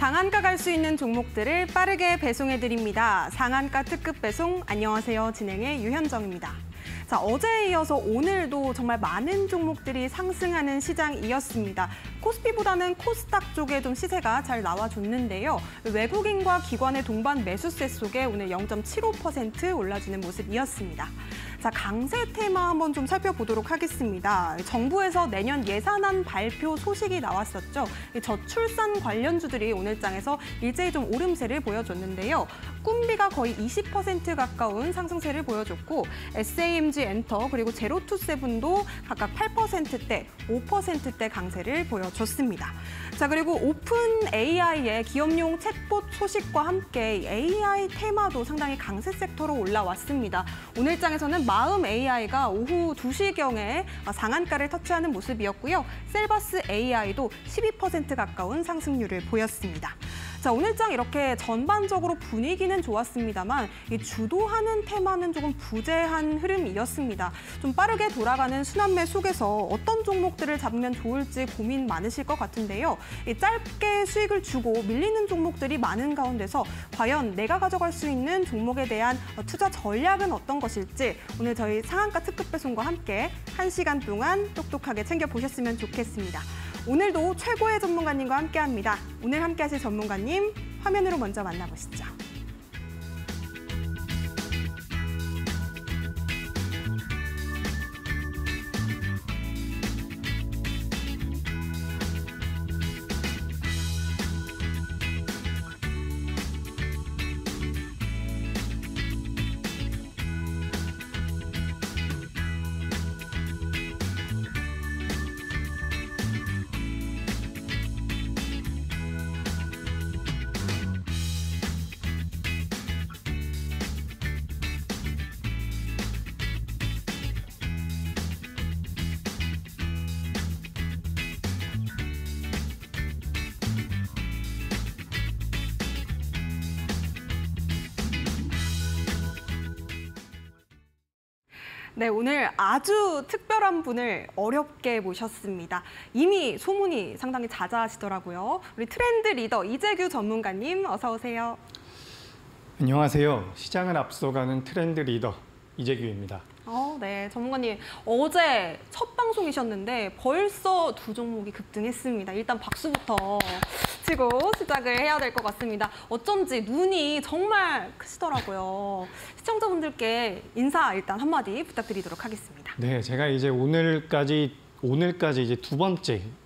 상한가 갈 수 있는 종목들을 빠르게 배송해드립니다. 상한가 특급 배송, 안녕하세요. 진행의 유현정입니다. 자, 어제에 이어서 오늘도 정말 많은 종목들이 상승하는 시장이었습니다. 코스피보다는 코스닥 쪽에 좀 시세가 잘 나와줬는데요. 외국인과 기관의 동반 매수세 속에 오늘 0.75% 올라지는 모습이었습니다. 자, 강세 테마 한번 좀 살펴보도록 하겠습니다. 정부에서 내년 예산안 발표 소식이 나왔었죠. 저출산 관련주들이 오늘장에서 일제히 좀 오름세를 보여줬는데요. 꿈비가 거의 20% 가까운 상승세를 보여줬고 SAMG 엔터 그리고 제로투세븐도 각각 8%대, 5%대 강세를 보여줬습니다. 자, 그리고 오픈 AI의 기업용 챗봇 소식과 함께 AI 테마도 상당히 강세 섹터로 올라왔습니다. 오늘장에서는 마음 AI가 오후 2시경에 상한가를 터치하는 모습이었고요. 셀바스 AI도 12% 가까운 상승률을 보였습니다. 자, 오늘장 이렇게 전반적으로 분위기는 좋았습니다만 이 주도하는 테마는 조금 부재한 흐름이었습니다. 좀 빠르게 돌아가는 순환매 속에서 어떤 종목들을 잡으면 좋을지 고민 많으실 것 같은데요. 이 짧게 수익을 주고 밀리는 종목들이 많은 가운데서 과연 내가 가져갈 수 있는 종목에 대한 투자 전략은 어떤 것일지 오늘 저희 상한가 특급 배송과 함께 1시간 동안 똑똑하게 챙겨보셨으면 좋겠습니다. 오늘도 최고의 전문가님과 함께합니다. 오늘 함께하실 전문가님 화면으로 먼저 만나보시죠. 네, 오늘 아주 특별한 분을 어렵게 모셨습니다. 이미 소문이 상당히 자자하시더라고요. 우리 트렌드 리더 이재규 전문가님 어서 오세요. 안녕하세요. 시장을 앞서가는 트렌드 리더 이재규입니다. 네, 전문가님 어제 첫 방송이셨는데 벌써 두 종목이 급등했습니다. 일단 박수부터 치고 시작을 해야 될 것 같습니다. 어쩐지 눈이 정말 크시더라고요. 시청자분들께 인사 일단 한마디 부탁드리도록 하겠습니다. 네, 제가 이제 오늘까지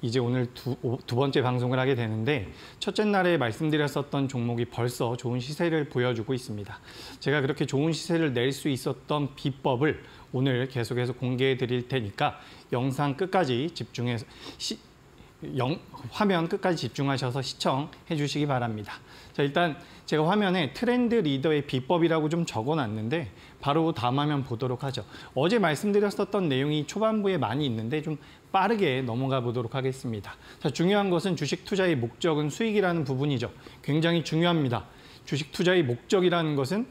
이제 오늘 두 번째 방송을 하게 되는데 첫째 날에 말씀드렸었던 종목이 벌써 좋은 시세를 보여주고 있습니다. 제가 그렇게 좋은 시세를 낼 수 있었던 비법을 오늘 계속해서 공개해 드릴 테니까 영상 끝까지 집중해서 화면 끝까지 집중하셔서 시청해 주시기 바랍니다. 자, 일단 제가 화면에 트렌드 리더의 비법이라고 좀 적어놨는데 바로 다음 화면 보도록 하죠. 어제 말씀드렸었던 내용이 초반부에 많이 있는데 좀 빠르게 넘어가 보도록 하겠습니다. 자, 중요한 것은 주식 투자의 목적은 수익이라는 부분이죠. 굉장히 중요합니다. 주식 투자의 목적이라는 것은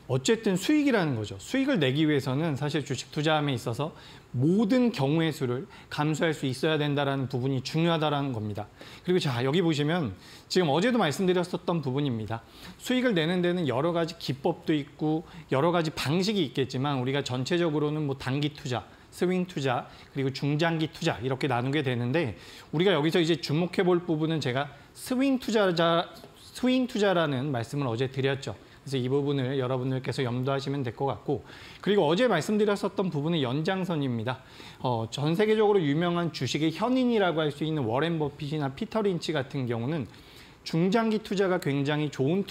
어쨌든 수익이라는 거죠. 수익을 내기 위해서는 사실 주식 투자함에 있어서 모든 경우의 수를 감수할 수 있어야 된다는 부분이 중요하다는 겁니다. 그리고 자, 여기 보시면 지금 어제도 말씀드렸었던 부분입니다. 수익을 내는 데는 여러 가지 기법도 있고 여러 가지 방식이 있겠지만 우리가 전체적으로는 뭐 단기 투자, 스윙 투자, 그리고 중장기 투자 이렇게 나누게 되는데 우리가 여기서 이제 주목해 볼 부분은 제가 스윙 투자라는 말씀을 어제 드렸죠. 그래서 이 부분을 여러분들께서 염두하시면 될 것 같고 그리고 어제 말씀드렸었던 부분은 연장선입니다. 전 세계적으로 유명한 주식의 현인이라고 할 수 있는 워렌 버핏이나 피터 린치 같은 경우는 중장기 투자가 굉장히 좋은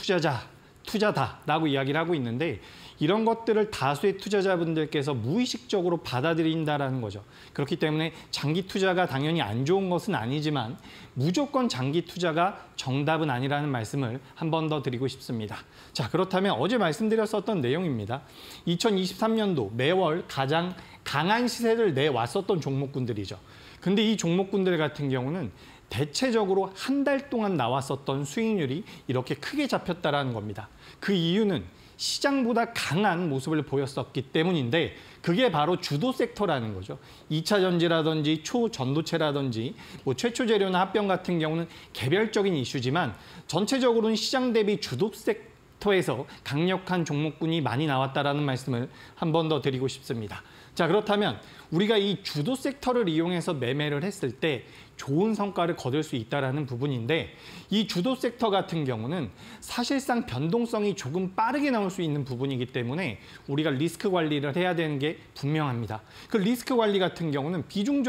투자다라고 이야기를 하고 있는데 이런 것들을 다수의 투자자분들께서 무의식적으로 받아들인다는 거죠. 그렇기 때문에 장기 투자가 당연히 안 좋은 것은 아니지만 무조건 장기 투자가 정답은 아니라는 말씀을 한 번 더 드리고 싶습니다. 자, 그렇다면 어제 말씀드렸었던 내용입니다. 2023년도 매월 가장 강한 시세를 내왔었던 종목군들이죠. 근데 이 종목군들 같은 경우는 대체적으로 한 달 동안 나왔었던 수익률이 이렇게 크게 잡혔다는 겁니다. 그 이유는 시장보다 강한 모습을 보였었기 때문인데 그게 바로 주도 섹터라는 거죠. 2차 전지라든지 초전도체라든지 뭐 최초 재료나 합병 같은 경우는 개별적인 이슈지만 전체적으로는 시장 대비 주도 섹터에서 강력한 종목군이 많이 나왔다라는 말씀을 한 번 더 드리고 싶습니다. 자, 그렇다면 우리가 이 주도 섹터를 이용해서 매매를 했을 때 좋은 성과를 거둘 수 있다는 부분인데 이 주도 섹터 같은 경우는 사실상 변동성이 조금 빠르게 나올 수 있는 부분이기 때문에 우리가 리스크 관리를 해야 되는 게 분명합니다. 그 리스크 관리 같은 경우는 비중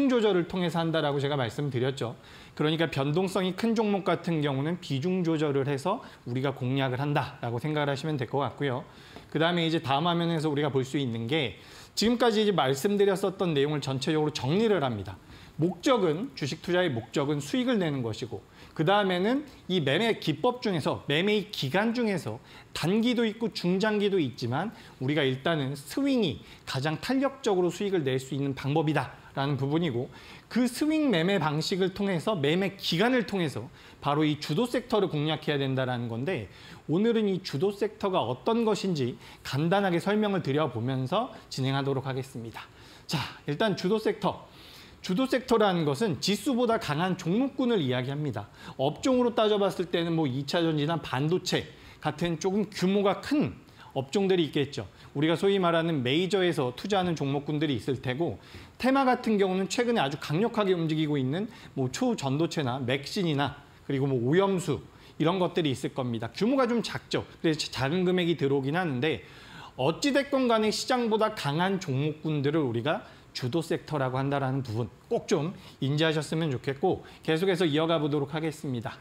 조절을 통해서 한다라고 제가 말씀드렸죠. 그러니까 변동성이 큰 종목 같은 경우는 비중 조절을 해서 우리가 공략을 한다라고 생각을 하시면 될 것 같고요. 그다음에 이제 다음 화면에서 우리가 볼 수 있는 게 지금까지 이제 말씀드렸었던 내용을 전체적으로 정리를 합니다. 목적은 주식 투자의 목적은 수익을 내는 것이고 그다음에는 이 매매 기법 중에서 매매 기간 중에서 단기도 있고 중장기도 있지만 우리가 일단은 스윙이 가장 탄력적으로 수익을 낼 수 있는 방법이다라는 부분이고 그 스윙 매매 방식을 통해서 매매 기간을 통해서 바로 이 주도 섹터를 공략해야 된다는 건데 오늘은 이 주도 섹터가 어떤 것인지 간단하게 설명을 드려보면서 진행하도록 하겠습니다. 자, 일단 주도 섹터. 주도 섹터라는 것은 지수보다 강한 종목군을 이야기합니다. 업종으로 따져봤을 때는 뭐 2차 전지나 반도체 같은 조금 규모가 큰 업종들이 있겠죠. 우리가 소위 말하는 메이저에서 투자하는 종목군들이 있을 테고 테마 같은 경우는 최근에 아주 강력하게 움직이고 있는 뭐 초전도체나 맥신이나 그리고 뭐 오염수 이런 것들이 있을 겁니다. 규모가 좀 작죠. 그래서 작은 금액이 들어오긴 하는데 어찌됐건 간에 시장보다 강한 종목군들을 우리가 주도 섹터라고 한다는 부분 꼭 좀 인지하셨으면 좋겠고 계속해서 이어가 보도록 하겠습니다.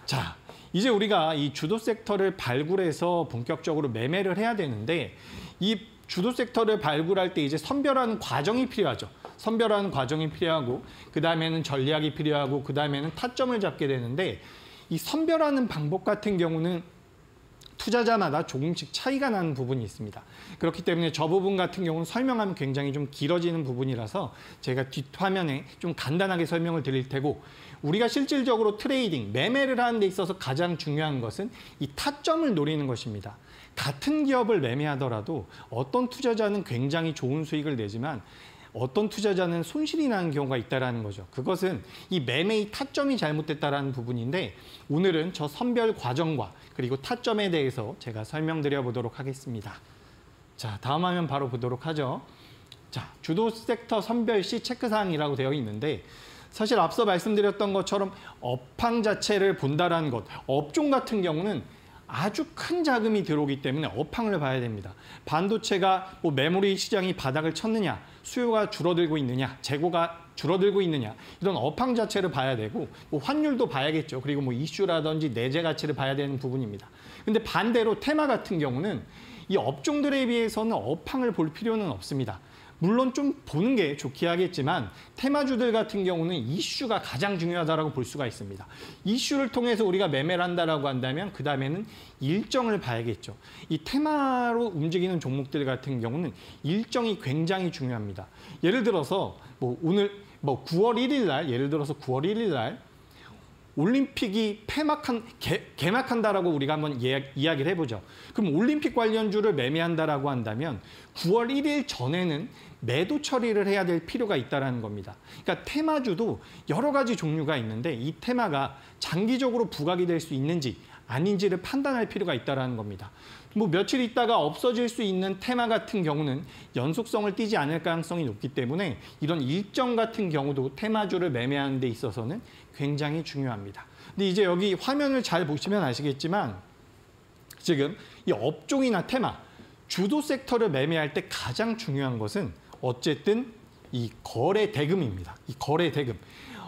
자, 이제 우리가 이 주도 섹터를 발굴해서 본격적으로 매매를 해야 되는데 이 주도 섹터를 발굴할 때 이제 선별하는 과정이 필요하죠. 선별하는 과정이 필요하고 그다음에는 전략이 필요하고 그다음에는 타점을 잡게 되는데 이 선별하는 방법 같은 경우는 투자자마다 조금씩 차이가 나는 부분이 있습니다. 그렇기 때문에 저 부분 같은 경우는 설명하면 굉장히 좀 길어지는 부분이라서 제가 뒷화면에 좀 간단하게 설명을 드릴 테고 우리가 실질적으로 트레이딩, 매매를 하는 데 있어서 가장 중요한 것은 이 타점을 노리는 것입니다. 같은 기업을 매매하더라도 어떤 투자자는 굉장히 좋은 수익을 내지만 어떤 투자자는 손실이 나는 경우가 있다는 거죠. 그것은 이 매매의 타점이 잘못됐다는 부분인데 오늘은 저 선별 과정과 그리고 타점에 대해서 제가 설명드려 보도록 하겠습니다. 자, 다음 화면 바로 보도록 하죠. 자, 주도 섹터 선별 시 체크사항이라고 되어 있는데 사실 앞서 말씀드렸던 것처럼 업황 자체를 본다라는 것, 업종 같은 경우는 아주 큰 자금이 들어오기 때문에 업황을 봐야 됩니다. 반도체가 뭐 메모리 시장이 바닥을 쳤느냐, 수요가 줄어들고 있느냐, 재고가 줄어들고 있느냐 이런 업황 자체를 봐야 되고 뭐 환율도 봐야겠죠. 그리고 뭐 이슈라든지 내재 가치를 봐야 되는 부분입니다. 근데 반대로 테마 같은 경우는 이 업종들에 비해서는 업황을 볼 필요는 없습니다. 물론 좀 보는 게 좋긴 하겠지만 테마주들 같은 경우는 이슈가 가장 중요하다고 볼 수가 있습니다. 이슈를 통해서 우리가 매매를 한다라고 한다면 그 다음에는 일정을 봐야겠죠. 이 테마로 움직이는 종목들 같은 경우는 일정이 굉장히 중요합니다. 예를 들어서 뭐 오늘 뭐 9월 1일 날 예를 들어서 9월 1일 날 올림픽이 개막한다라고 우리가 한번 이야기를 해보죠. 그럼 올림픽 관련주를 매매한다라고 한다면 9월 1일 전에는 매도 처리를 해야 될 필요가 있다는 겁니다. 그러니까 테마주도 여러 가지 종류가 있는데 이 테마가 장기적으로 부각이 될 수 있는지 아닌지를 판단할 필요가 있다는 겁니다. 뭐 며칠 있다가 없어질 수 있는 테마 같은 경우는 연속성을 띠지 않을 가능성이 높기 때문에 이런 일정 같은 경우도 테마주를 매매하는 데 있어서는 굉장히 중요합니다. 근데 이제 여기 화면을 잘 보시면 아시겠지만 지금 이 업종이나 테마, 주도 섹터를 매매할 때 가장 중요한 것은 어쨌든 이 거래 대금입니다. 이 거래 대금.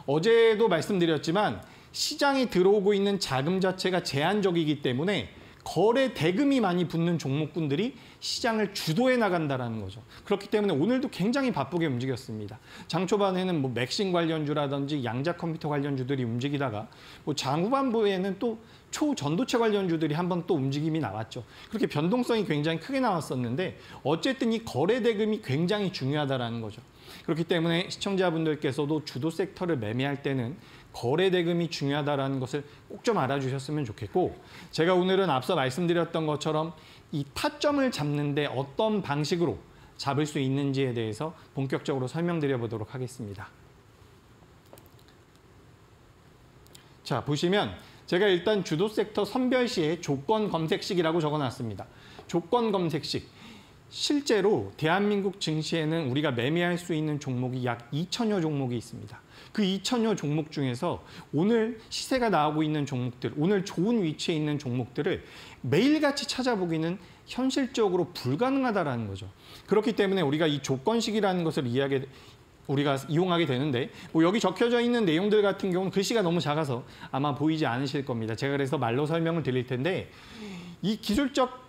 어제도 말씀드렸지만 시장에 들어오고 있는 자금 자체가 제한적이기 때문에 거래 대금이 많이 붙는 종목군들이 시장을 주도해 나간다는 거죠. 그렇기 때문에 오늘도 굉장히 바쁘게 움직였습니다. 장 초반에는 뭐 맥신 관련주라든지 양자 컴퓨터 관련주들이 움직이다가 뭐 장후반부에는 또 초전도체 관련주들이 한번 또 움직임이 나왔죠. 그렇게 변동성이 굉장히 크게 나왔었는데 어쨌든 이 거래 대금이 굉장히 중요하다는 거죠. 그렇기 때문에 시청자분들께서도 주도 섹터를 매매할 때는 거래 대금이 중요하다는 것을 꼭 좀 알아주셨으면 좋겠고 제가 오늘은 앞서 말씀드렸던 것처럼 이 타점을 잡는데 어떤 방식으로 잡을 수 있는지에 대해서 본격적으로 설명드려 보도록 하겠습니다. 자, 보시면 제가 일단 주도 섹터 선별 시에 조건 검색식이라고 적어놨습니다. 조건 검색식. 실제로 대한민국 증시에는 우리가 매매할 수 있는 종목이 약 2천여 종목이 있습니다. 그 2천여 종목 중에서 오늘 시세가 나오고 있는 종목들, 오늘 좋은 위치에 있는 종목들을 매일같이 찾아보기는 현실적으로 불가능하다라는 거죠. 그렇기 때문에 우리가 이 조건식이라는 것을 우리가 이용하게 되는데, 뭐 여기 적혀져 있는 내용들 같은 경우는 글씨가 너무 작아서 아마 보이지 않으실 겁니다. 제가 그래서 말로 설명을 드릴 텐데, 이 기술적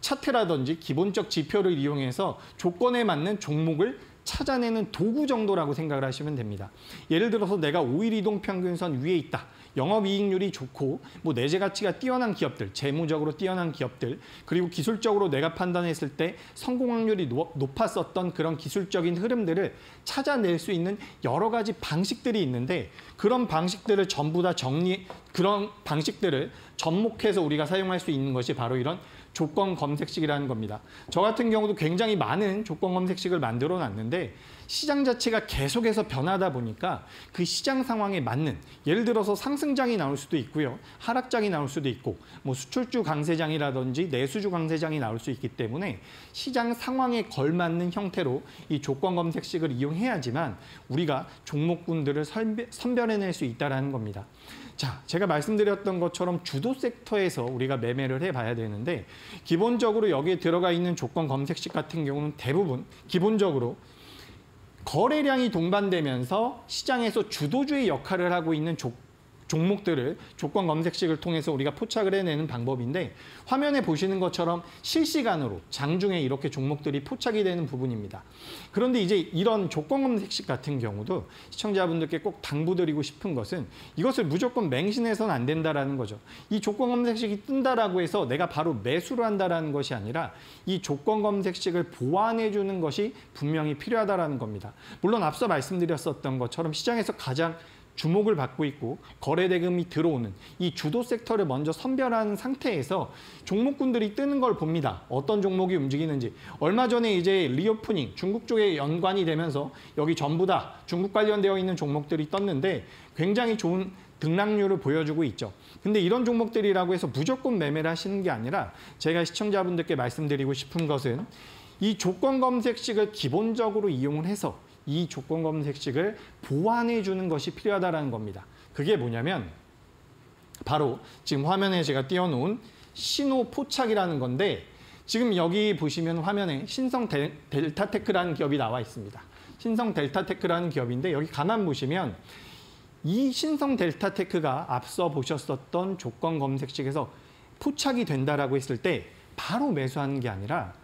차트라든지 기본적 지표를 이용해서 조건에 맞는 종목을 찾아내는 도구 정도라고 생각을 하시면 됩니다. 예를 들어서 내가 5일 이동 평균선 위에 있다. 영업이익률이 좋고 뭐 내재 가치가 뛰어난 기업들, 재무적으로 뛰어난 기업들, 그리고 기술적으로 내가 판단했을 때 성공 확률이 높았었던 그런 기술적인 흐름들을 찾아낼 수 있는 여러 가지 방식들이 있는데, 그런 방식들을 전부 다 그런 방식들을 접목해서 우리가 사용할 수 있는 것이 바로 이런 조건 검색식이라는 겁니다. 저 같은 경우도 굉장히 많은 조건 검색식을 만들어 놨는데, 시장 자체가 계속해서 변하다 보니까 그 시장 상황에 맞는, 예를 들어서 상승장이 나올 수도 있고요, 하락장이 나올 수도 있고, 뭐 수출주 강세장이라든지 내수주 강세장이 나올 수 있기 때문에 시장 상황에 걸맞는 형태로 이 조건 검색식을 이용해야지만 우리가 종목군들을 선별해낼 수 있다는 겁니다. 자, 제가 말씀드렸던 것처럼 주도 섹터에서 우리가 매매를 해봐야 되는데, 기본적으로 여기에 들어가 있는 조건 검색식 같은 경우는 대부분 기본적으로 거래량이 동반되면서 시장에서 주도주의 역할을 하고 있는 종목들을 조건 검색식을 통해서 우리가 포착을 해내는 방법인데, 화면에 보시는 것처럼 실시간으로 장중에 이렇게 종목들이 포착이 되는 부분입니다. 그런데 이제 이런 조건 검색식 같은 경우도 시청자분들께 꼭 당부드리고 싶은 것은, 이것을 무조건 맹신해서는 안 된다라는 거죠. 이 조건 검색식이 뜬다라고 해서 내가 바로 매수를 한다라는 것이 아니라 이 조건 검색식을 보완해 주는 것이 분명히 필요하다라는 겁니다. 물론 앞서 말씀드렸었던 것처럼 시장에서 가장 주목을 받고 있고 거래 대금이 들어오는 이 주도 섹터를 먼저 선별하는 상태에서 종목군들이 뜨는 걸 봅니다. 어떤 종목이 움직이는지. 얼마 전에 이제 리오프닝, 중국 쪽에 연관이 되면서 여기 전부 다 중국 관련되어 있는 종목들이 떴는데 굉장히 좋은 등락률을 보여주고 있죠. 근데 이런 종목들이라고 해서 무조건 매매를 하시는 게 아니라, 제가 시청자분들께 말씀드리고 싶은 것은 이 조건 검색식을 기본적으로 이용을 해서 이 조건 검색식을 보완해 주는 것이 필요하다는 겁니다. 그게 뭐냐면 바로 지금 화면에 제가 띄워놓은 신호 포착이라는 건데, 지금 여기 보시면 화면에 신성 델타테크라는 기업이 나와 있습니다. 신성 델타테크라는 기업인데, 여기 가만 보시면 이 신성 델타테크가 앞서 보셨었던 조건 검색식에서 포착이 된다라고 했을 때 바로 매수하는 게 아니라,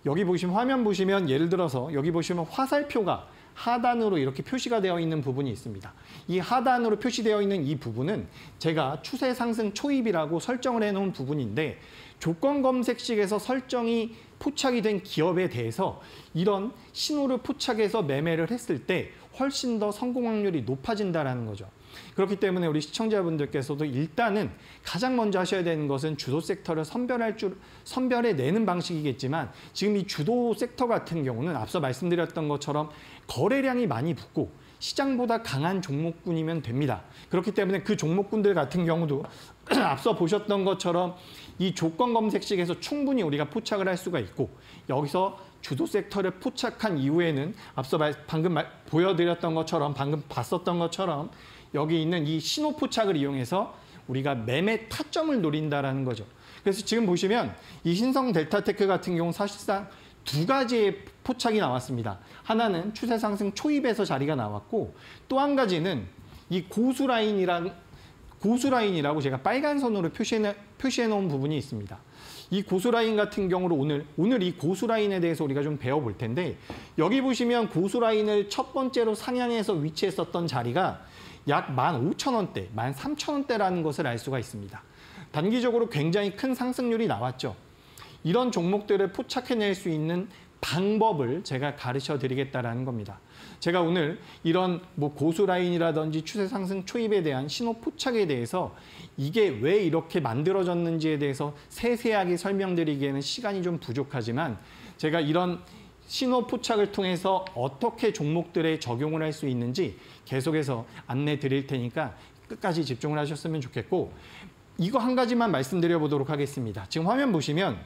여기 보시면 화면 보시면 예를 들어서 여기 보시면 화살표가 하단으로 이렇게 표시가 되어 있는 부분이 있습니다. 이 하단으로 표시되어 있는 이 부분은 제가 추세 상승 초입이라고 설정을 해놓은 부분인데, 조건 검색식에서 설정이 포착이 된 기업에 대해서 이런 신호를 포착해서 매매를 했을 때 훨씬 더 성공 확률이 높아진다는 거죠. 그렇기 때문에 우리 시청자분들께서도 일단은 가장 먼저 하셔야 되는 것은 주도 섹터를 선별해내는 방식이겠지만, 지금 이 주도 섹터 같은 경우는 앞서 말씀드렸던 것처럼 거래량이 많이 붙고 시장보다 강한 종목군이면 됩니다. 그렇기 때문에 그 종목군들 같은 경우도 앞서 보셨던 것처럼 이 조건 검색식에서 충분히 우리가 포착을 할 수가 있고, 여기서 주도 섹터를 포착한 이후에는 앞서 방금 보여드렸던 것처럼, 방금 봤었던 것처럼 여기 있는 이 신호 포착을 이용해서 우리가 매매 타점을 노린다라는 거죠. 그래서 지금 보시면 이 신성 델타테크 같은 경우는 사실상 두 가지의 포착이 나왔습니다. 하나는 추세 상승 초입에서 자리가 나왔고, 또 한 가지는 이 고수라인이라고 제가 빨간 선으로 표시해 놓은 부분이 있습니다. 이 고수라인 같은 경우로 오늘 이 고수라인에 대해서 우리가 좀 배워볼 텐데, 여기 보시면 고수라인을 첫 번째로 상향해서 위치했었던 자리가 약 15,000원대, 13,000원대라는 것을 알 수가 있습니다. 단기적으로 굉장히 큰 상승률이 나왔죠. 이런 종목들을 포착해낼 수 있는 방법을 제가 가르쳐 드리겠다라는 겁니다. 제가 오늘 이런 고수라인이라든지 추세 상승 초입에 대한 신호 포착에 대해서 이게 왜 이렇게 만들어졌는지에 대해서 세세하게 설명드리기에는 시간이 좀 부족하지만, 제가 이런 신호 포착을 통해서 어떻게 종목들에 적용을 할 수 있는지 계속해서 안내 드릴 테니까 끝까지 집중을 하셨으면 좋겠고, 이거 한 가지만 말씀드려 보도록 하겠습니다. 지금 화면 보시면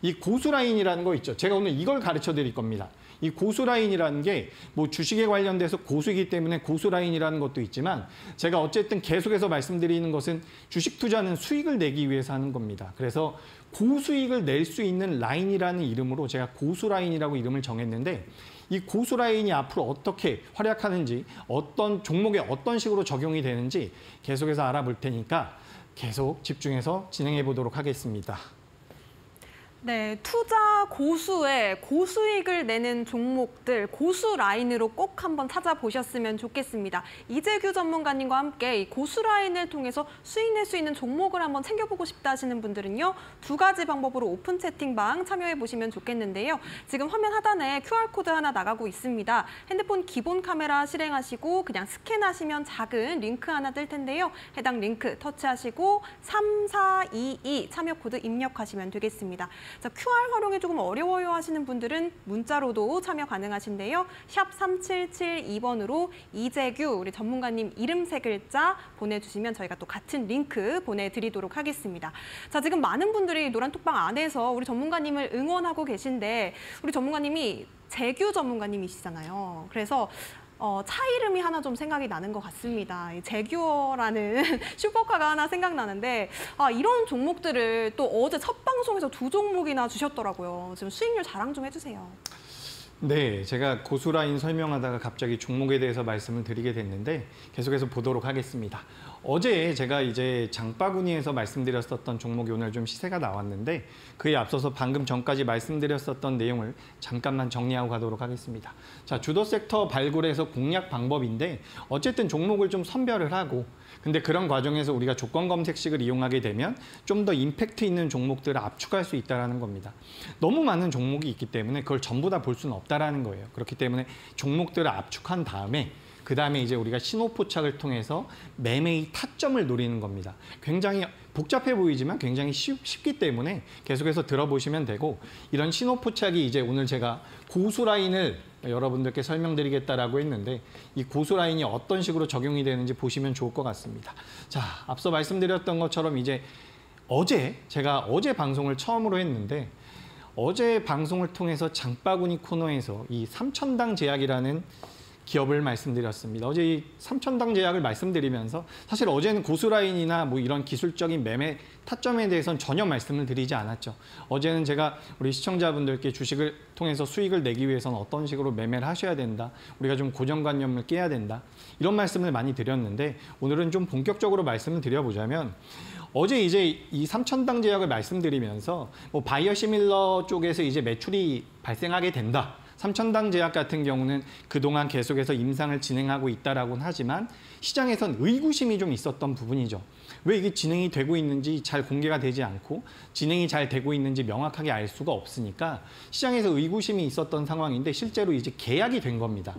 이 고수라인이라는 거 있죠. 제가 오늘 이걸 가르쳐 드릴 겁니다. 이 고수라인이라는 게 뭐 주식에 관련돼서 고수이기 때문에 고수라인이라는 것도 있지만, 제가 어쨌든 계속해서 말씀드리는 것은 주식 투자는 수익을 내기 위해서 하는 겁니다. 그래서 고수익을 낼 수 있는 라인이라는 이름으로 제가 고수라인이라고 이름을 정했는데, 이 고수라인이 앞으로 어떻게 활약하는지, 어떤 종목에 어떤 식으로 적용이 되는지 계속해서 알아볼 테니까 계속 집중해서 진행해 보도록 하겠습니다. 네, 투자 고수에 고수익을 내는 종목들, 고수 라인으로 꼭 한번 찾아보셨으면 좋겠습니다. 이재규 전문가님과 함께 이 고수 라인을 통해서 수익 낼 수 있는 종목을 한번 챙겨보고 싶다 하시는 분들은요, 두 가지 방법으로 오픈 채팅방 참여해 보시면 좋겠는데요. 지금 화면 하단에 QR코드 하나 나가고 있습니다. 핸드폰 기본 카메라 실행하시고 그냥 스캔하시면 작은 링크 하나 뜰 텐데요. 해당 링크 터치하시고 3422 참여 코드 입력하시면 되겠습니다. 자, QR 활용이 조금 어려워요 하시는 분들은 문자로도 참여 가능하신데요. 샵 3772번으로 이재규 우리 전문가님 이름 3글자 보내주시면 저희가 또 같은 링크 보내드리도록 하겠습니다. 자, 지금 많은 분들이 노란톡방 안에서 우리 전문가님을 응원하고 계신데, 우리 전문가님이 재규 전문가님이시잖아요. 그래서 차 이름이 하나 좀 생각이 나는 것 같습니다. 제규어라는 슈퍼카가 하나 생각나는데, 이런 종목들을 또 어제 첫 방송에서 2종목이나 주셨더라고요. 지금 수익률 자랑 좀 해주세요. 네, 제가 고수라인 설명하다가 갑자기 종목에 대해서 말씀을 드리게 됐는데 계속해서 보도록 하겠습니다. 어제 제가 이제 장바구니에서 말씀드렸었던 종목이 오늘 좀 시세가 나왔는데, 그에 앞서서 방금 전까지 말씀드렸었던 내용을 잠깐만 정리하고 가도록 하겠습니다. 자, 주도 섹터 발굴에서 공략 방법인데, 어쨌든 종목을 좀 선별을 하고, 근데 그런 과정에서 우리가 조건 검색식을 이용하게 되면 좀 더 임팩트 있는 종목들을 압축할 수 있다는 겁니다. 너무 많은 종목이 있기 때문에 그걸 전부 다 볼 수는 없다는 거예요. 그렇기 때문에 종목들을 압축한 다음에 그다음에 이제 우리가 신호 포착을 통해서 매매의 타점을 노리는 겁니다. 굉장히 복잡해 보이지만 굉장히 쉽기 때문에 계속해서 들어보시면 되고, 이런 신호 포착이 이제 오늘 제가 고수 라인을 여러분들께 설명드리겠다라고 했는데, 이 고수 라인이 어떤 식으로 적용이 되는지 보시면 좋을 것 같습니다. 자, 앞서 말씀드렸던 것처럼 이제 제가 어제 방송을 처음으로 했는데, 어제 방송을 통해서 장바구니 코너에서 이 삼천당 제약이라는 기업을 말씀드렸습니다. 어제 이 삼천당 제약을 말씀드리면서 사실 어제는 고수라인이나 뭐 이런 기술적인 매매 타점에 대해서는 전혀 말씀을 드리지 않았죠. 어제는 제가 우리 시청자분들께 주식을 통해서 수익을 내기 위해서는 어떤 식으로 매매를 하셔야 된다, 우리가 좀 고정관념을 깨야 된다, 이런 말씀을 많이 드렸는데, 오늘은 좀 본격적으로 말씀을 드려보자면, 어제 이제 이 삼천당 제약을 말씀드리면서 뭐 바이어 시밀러 쪽에서 이제 매출이 발생하게 된다, 삼천당 제약 같은 경우는 그동안 계속해서 임상을 진행하고 있다라고는 하지만 시장에선 의구심이 좀 있었던 부분이죠. 왜 이게 진행이 되고 있는지 잘 공개가 되지 않고 진행이 잘 되고 있는지 명확하게 알 수가 없으니까 시장에서 의구심이 있었던 상황인데, 실제로 이제 계약이 된 겁니다.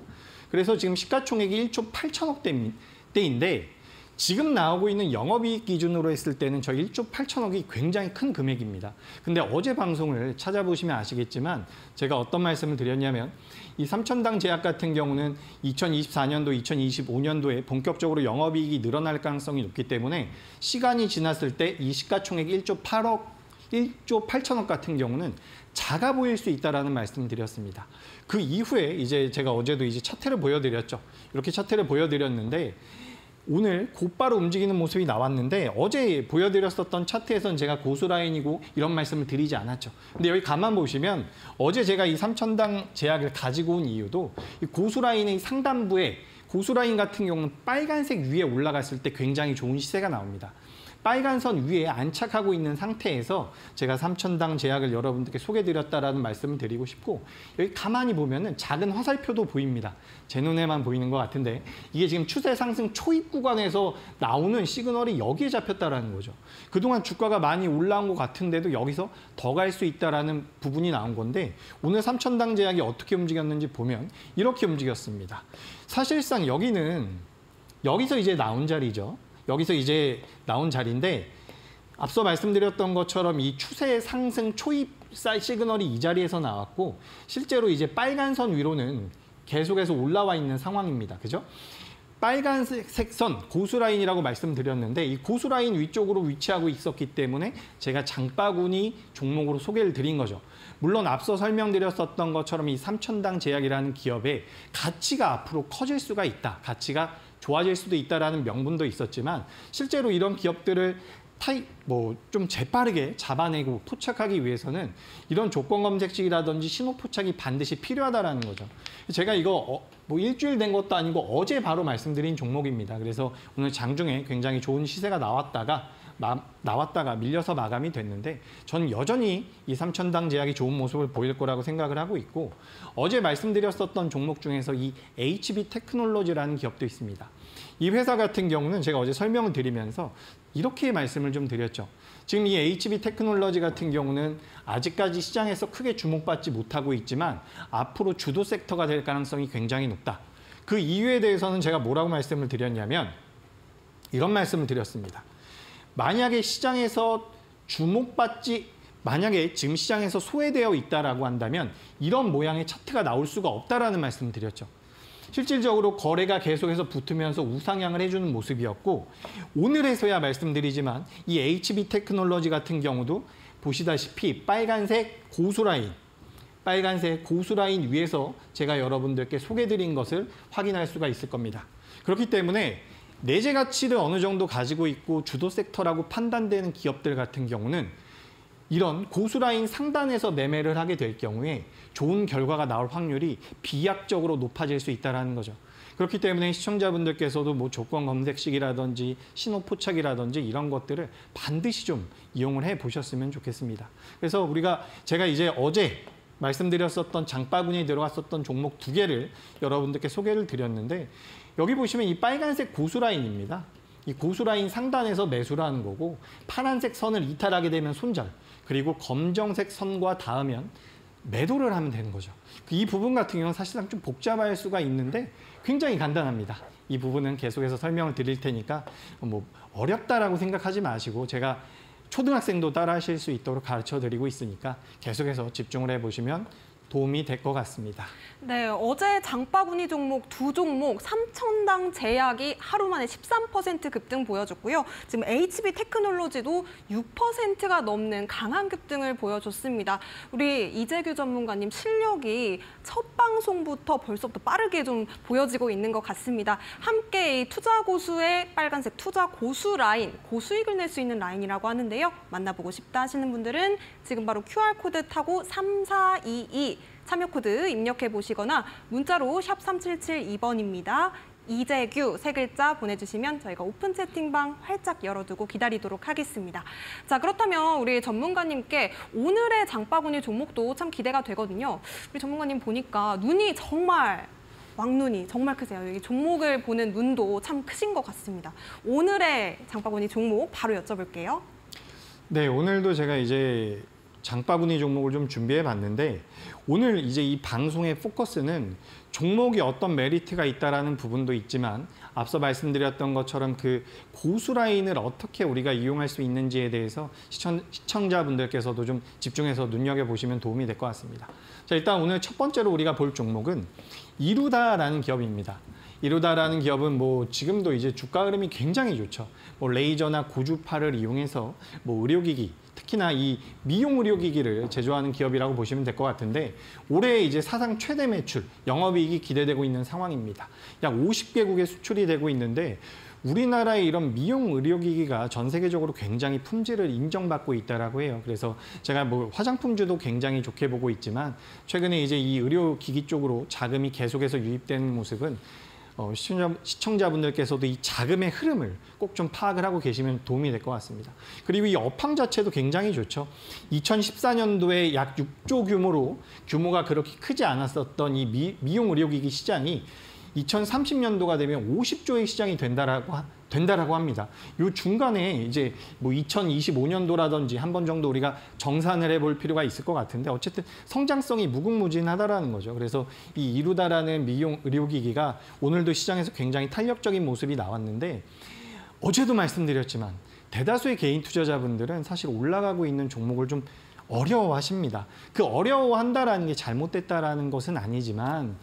그래서 지금 시가총액이 1조 8천억대인데 지금 나오고 있는 영업이익 기준으로 했을 때는 저 1조 8천억이 굉장히 큰 금액입니다. 근데 어제 방송을 찾아보시면 아시겠지만 제가 어떤 말씀을 드렸냐면, 이 삼천당 제약 같은 경우는 2024년도, 2025년도에 본격적으로 영업이익이 늘어날 가능성이 높기 때문에 시간이 지났을 때 이 시가총액 1조 8천억 같은 경우는 작아 보일 수 있다라는 말씀을 드렸습니다. 그 이후에 이제 제가 어제도 이제 차트를 보여드렸죠. 이렇게 차트를 보여드렸는데 오늘 곧바로 움직이는 모습이 나왔는데, 어제 보여드렸었던 차트에서는 제가 고수라인이고 이런 말씀을 드리지 않았죠. 근데 여기 가만 보시면 어제 제가 이 삼천당 제약을 가지고 온 이유도, 이 고수라인의 상단부에, 고수라인 같은 경우는 빨간색 위에 올라갔을 때 굉장히 좋은 시세가 나옵니다. 빨간 선 위에 안착하고 있는 상태에서 제가 삼천당 제약을 여러분들께 소개드렸다라는 말씀을 드리고 싶고, 여기 가만히 보면은 작은 화살표도 보입니다. 제 눈에만 보이는 것 같은데 이게 지금 추세 상승 초입 구간에서 나오는 시그널이 여기에 잡혔다라는 거죠. 그동안 주가가 많이 올라온 것 같은데도 여기서 더 갈 수 있다라는 부분이 나온 건데, 오늘 삼천당 제약이 어떻게 움직였는지 보면 이렇게 움직였습니다. 사실상 여기서 이제 나온 자리죠. 여기서 이제 나온 자리인데, 앞서 말씀드렸던 것처럼 이 추세 상승 초입 시그널이 이 자리에서 나왔고 실제로 이제 빨간 선 위로는 계속해서 올라와 있는 상황입니다. 그죠? 빨간색 선, 고수라인이라고 말씀드렸는데 이 고수라인 위쪽으로 위치하고 있었기 때문에 제가 장바구니 종목으로 소개를 드린 거죠. 물론 앞서 설명드렸었던 것처럼 이 삼천당 제약이라는 기업의 가치가 앞으로 커질 수가 있다. 가치가 좋아질 수도 있다라는 명분도 있었지만 실제로 이런 기업들을 좀 재빠르게 잡아내고 포착하기 위해서는 이런 조건 검색식이라든지 신호 포착이 반드시 필요하다라는 거죠. 제가 이거 일주일 된 것도 아니고 어제 바로 말씀드린 종목입니다. 그래서 오늘 장중에 굉장히 좋은 시세가 나왔다가 밀려서 마감이 됐는데 전 여전히 이 삼천당 제약이 좋은 모습을 보일 거라고 생각을 하고 있고 어제 말씀드렸었던 종목 중에서 이 HB 테크놀로지라는 기업도 있습니다. 이 회사 같은 경우는 제가 어제 설명을 드리면서 이렇게 말씀을 좀 드렸죠. 지금 이 HB 테크놀로지 같은 경우는 아직까지 시장에서 크게 주목받지 못하고 있지만 앞으로 주도 섹터가 될 가능성이 굉장히 높다. 그 이유에 대해서는 제가 뭐라고 말씀을 드렸냐면 이런 말씀을 드렸습니다. 만약에 지금 시장에서 소외되어 있다라고 한다면 이런 모양의 차트가 나올 수가 없다라는 말씀을 드렸죠. 실질적으로 거래가 계속해서 붙으면서 우상향을 해주는 모습이었고 오늘에서야 말씀드리지만 이 HB 테크놀로지 같은 경우도 보시다시피 빨간색 고수라인 위에서 제가 여러분들께 소개드린 것을 확인할 수가 있을 겁니다. 그렇기 때문에 내재 가치를 어느 정도 가지고 있고 주도 섹터라고 판단되는 기업들 같은 경우는 이런 고수라인 상단에서 매매를 하게 될 경우에 좋은 결과가 나올 확률이 비약적으로 높아질 수 있다는 거죠. 그렇기 때문에 시청자분들께서도 조건 검색식이라든지 신호 포착이라든지 이런 것들을 반드시 좀 이용을 해 보셨으면 좋겠습니다. 그래서 제가 이제 어제 말씀드렸었던 장바구니에 들어갔었던 종목 2개를 여러분들께 소개를 드렸는데 여기 보시면 이 빨간색 고수라인입니다. 이 고수라인 상단에서 매수를 하는 거고 파란색 선을 이탈하게 되면 손절, 그리고 검정색 선과 닿으면 매도를 하면 되는 거죠. 이 부분 같은 경우는 사실상 좀 복잡할 수가 있는데 굉장히 간단합니다. 이 부분은 계속해서 설명을 드릴 테니까 어렵다라고 생각하지 마시고 제가 초등학생도 따라 하실 수 있도록 가르쳐 드리고 있으니까 계속해서 집중을 해보시면 도움이 될 것 같습니다. 네, 어제 장바구니 종목 2종목 삼천당 제약이 하루 만에 13% 급등 보여줬고요. 지금 HB 테크놀로지도 6%가 넘는 강한 급등을 보여줬습니다. 우리 이재규 전문가님 실력이 첫 방송부터 벌써부터 빠르게 좀 보여지고 있는 것 같습니다. 함께 이 투자 고수의 빨간색 투자 고수 라인, 고수익을 낼 수 있는 라인이라고 하는데요. 만나보고 싶다 하시는 분들은 지금 바로 QR코드 타고 3422 참여 코드 입력해 보시거나 문자로 샵 3772번입니다. 이재규 3글자 보내주시면 저희가 오픈 채팅방 활짝 열어두고 기다리도록 하겠습니다. 자, 그렇다면 우리 전문가님께 오늘의 장바구니 종목도 참 기대가 되거든요. 우리 전문가님 보니까 눈이 왕눈이 정말 크세요. 여기 종목을 보는 눈도 참 크신 것 같습니다. 오늘의 장바구니 종목 바로 여쭤볼게요. 네, 오늘도 제가 이제 장바구니 종목을 좀 준비해 봤는데 오늘 이제 이 방송의 포커스는 종목이 어떤 메리트가 있다라는 부분도 있지만 앞서 말씀드렸던 것처럼 그 고수 라인을 어떻게 우리가 이용할 수 있는지에 대해서 시청자분들께서도 좀 집중해서 눈여겨보시면 도움이 될 것 같습니다. 자, 일단 오늘 첫 번째로 우리가 볼 종목은 이루다라는 기업입니다. 이루다라는 기업은 지금도 이제 주가 흐름이 굉장히 좋죠. 레이저나 고주파를 이용해서 의료기기, 특히나 이 미용 의료기기를 제조하는 기업이라고 보시면 될 것 같은데 올해 이제 사상 최대 매출, 영업이익이 기대되고 있는 상황입니다. 약 50개국에 수출이 되고 있는데 우리나라의 이런 미용 의료기기가 전 세계적으로 굉장히 품질을 인정받고 있다라고 해요. 그래서 제가 화장품주도 굉장히 좋게 보고 있지만 최근에 이제 이 의료기기 쪽으로 자금이 계속해서 유입되는 모습은 시청자분들께서도 이 자금의 흐름을 꼭 좀 파악을 하고 계시면 도움이 될 것 같습니다. 그리고 이 업황 자체도 굉장히 좋죠. 2014년도에 약 6조 규모가 그렇게 크지 않았었던 이 미용 의료기기 시장이 2030년도가 되면 50조의 시장이 된다라고 합니다. 이 중간에 이제 2025년도라든지 한 번 정도 우리가 정산을 해볼 필요가 있을 것 같은데 어쨌든 성장성이 무궁무진하다라는 거죠. 그래서 이 이루다라는 미용 의료기기가 오늘도 시장에서 굉장히 탄력적인 모습이 나왔는데 어제도 말씀드렸지만 대다수의 개인 투자자분들은 사실 올라가고 있는 종목을 좀 어려워하십니다. 그 어려워한다라는 게 잘못됐다라는 것은 아니지만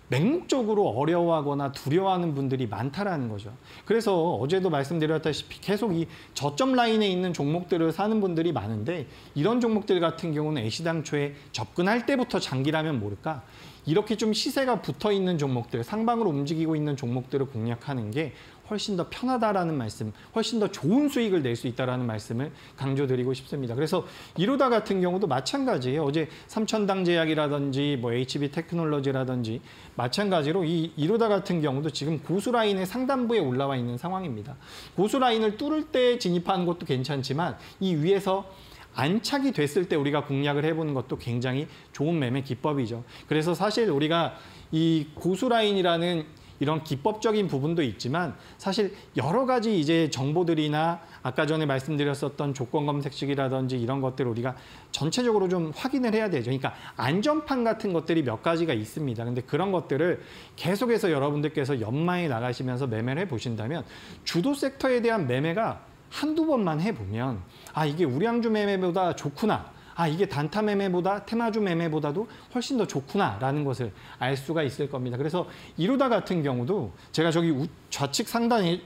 맹목적으로 어려워하거나 두려워하는 분들이 많다라는 거죠. 그래서 어제도 말씀드렸다시피 계속 이 저점 라인에 있는 종목들을 사는 분들이 많은데 이런 종목들 같은 경우는 애시당초에 접근할 때부터 장기라면 모를까 이렇게 좀 시세가 붙어 있는 종목들, 상방으로 움직이고 있는 종목들을 공략하는 게 훨씬 더 편하다라는 말씀, 훨씬 더 좋은 수익을 낼 수 있다라는 말씀을 강조드리고 싶습니다. 그래서 이루다 같은 경우도 마찬가지예요. 어제 삼천당제약이라든지 뭐 HB테크놀로지라든지 마찬가지로 이 이루다 같은 경우도 지금 고수라인의 상단부에 올라와 있는 상황입니다. 고수라인을 뚫을 때 진입하는 것도 괜찮지만 이 위에서 안착이 됐을 때 우리가 공략을 해보는 것도 굉장히 좋은 매매 기법이죠. 그래서 사실 우리가 이 고수라인이라는 이런 기법적인 부분도 있지만 사실 여러 가지 이제 정보들이나 아까 전에 말씀드렸었던 조건 검색식이라든지 이런 것들을 우리가 전체적으로 좀 확인을 해야 되죠. 그러니까 안전판 같은 것들이 몇 가지가 있습니다. 근데 그런 것들을 계속해서 여러분들께서 연마해 나가시면서 매매를 해보신다면 주도 섹터에 대한 매매가 한두 번만 해보면 아 이게 우량주 매매보다 좋구나. 아 이게 단타 매매보다 테마주 매매보다도 훨씬 더 좋구나라는 것을 알 수가 있을 겁니다. 그래서 이루다 같은 경우도 제가 저기 좌측 상단에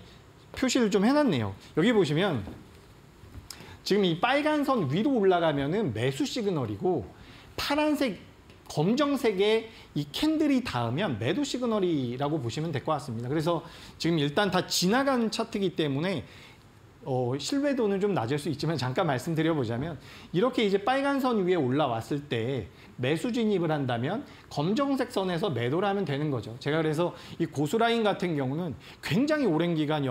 표시를 좀 해놨네요. 여기 보시면 지금 이 빨간 선 위로 올라가면은 매수 시그널이고 파란색, 검정색의 이 캔들이 닿으면 매도 시그널이라고 보시면 될 것 같습니다. 그래서 지금 일단 다 지나간 차트이기 때문에 신뢰도는 좀 낮을 수 있지만 잠깐 말씀드려보자면 이렇게 이제 빨간 선 위에 올라왔을 때 매수 진입을 한다면 검정색 선에서 매도를 하면 되는 거죠. 제가 그래서 이 고수라인 같은 경우는 굉장히 오랜 기간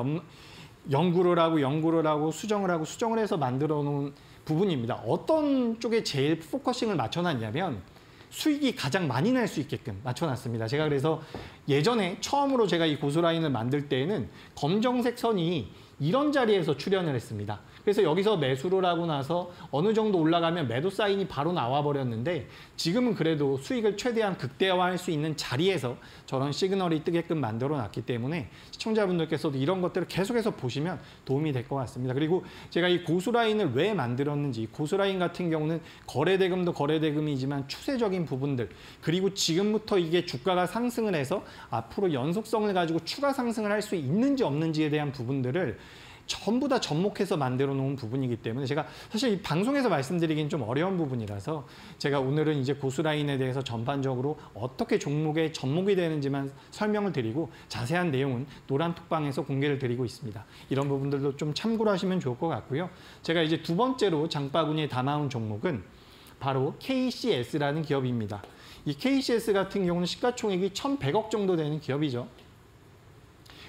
연구를 하고 수정을 해서 만들어 놓은 부분입니다. 어떤 쪽에 제일 포커싱을 맞춰놨냐면 수익이 가장 많이 날 수 있게끔 맞춰놨습니다. 제가 그래서 예전에 처음으로 제가 이 고수라인을 만들 때에는 검정색 선이 이런 자리에서 출현을 했습니다. 그래서 여기서 매수를 하고 나서 어느 정도 올라가면 매도 사인이 바로 나와 버렸는데 지금은 그래도 수익을 최대한 극대화할 수 있는 자리에서 저런 시그널이 뜨게끔 만들어 놨기 때문에 시청자분들께서도 이런 것들을 계속해서 보시면 도움이 될 것 같습니다. 그리고 제가 이 고수라인을 왜 만들었는지, 고수라인 같은 경우는 거래대금도 거래대금이지만 추세적인 부분들, 그리고 지금부터 이게 주가가 상승을 해서 앞으로 연속성을 가지고 추가 상승을 할 수 있는지 없는지에 대한 부분들을 전부 다 접목해서 만들어 놓은 부분이기 때문에 제가 사실 이 방송에서 말씀드리긴 좀 어려운 부분이라서 제가 오늘은 이제 고수라인에 대해서 전반적으로 어떻게 종목에 접목이 되는지만 설명을 드리고 자세한 내용은 노란톡방에서 공개를 드리고 있습니다. 이런 부분들도 좀 참고를 하시면 좋을 것 같고요. 제가 이제 두 번째로 장바구니에 담아온 종목은 바로 KCS라는 기업입니다. 이 KCS 같은 경우는 시가총액이 1,100억 정도 되는 기업이죠.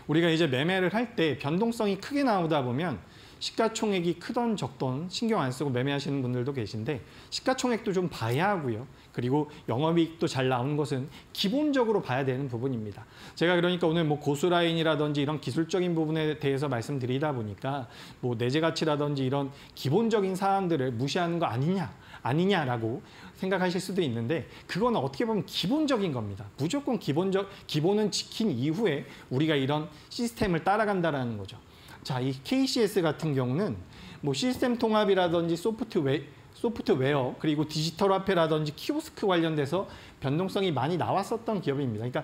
우리가 이제 매매를 할 때 변동성이 크게 나오다 보면 시가총액이 크던 적던 신경 안 쓰고 매매하시는 분들도 계신데 시가총액도 좀 봐야 하고요. 그리고 영업이익도 잘 나오는 것은 기본적으로 봐야 되는 부분입니다. 제가 그러니까 오늘 뭐 고수라인이라든지 이런 기술적인 부분에 대해서 말씀드리다 보니까 뭐 내재가치라든지 이런 기본적인 사안들을 무시하는 거 아니냐라고 생각하실 수도 있는데 그건 어떻게 보면 기본적인 겁니다. 무조건 기본은 지킨 이후에 우리가 이런 시스템을 따라간다라는 거죠. 자, 이 KCS 같은 경우는 뭐 시스템 통합이라든지 소프트웨어 그리고 디지털 화폐라든지 키오스크 관련돼서 변동성이 많이 나왔었던 기업입니다. 그러니까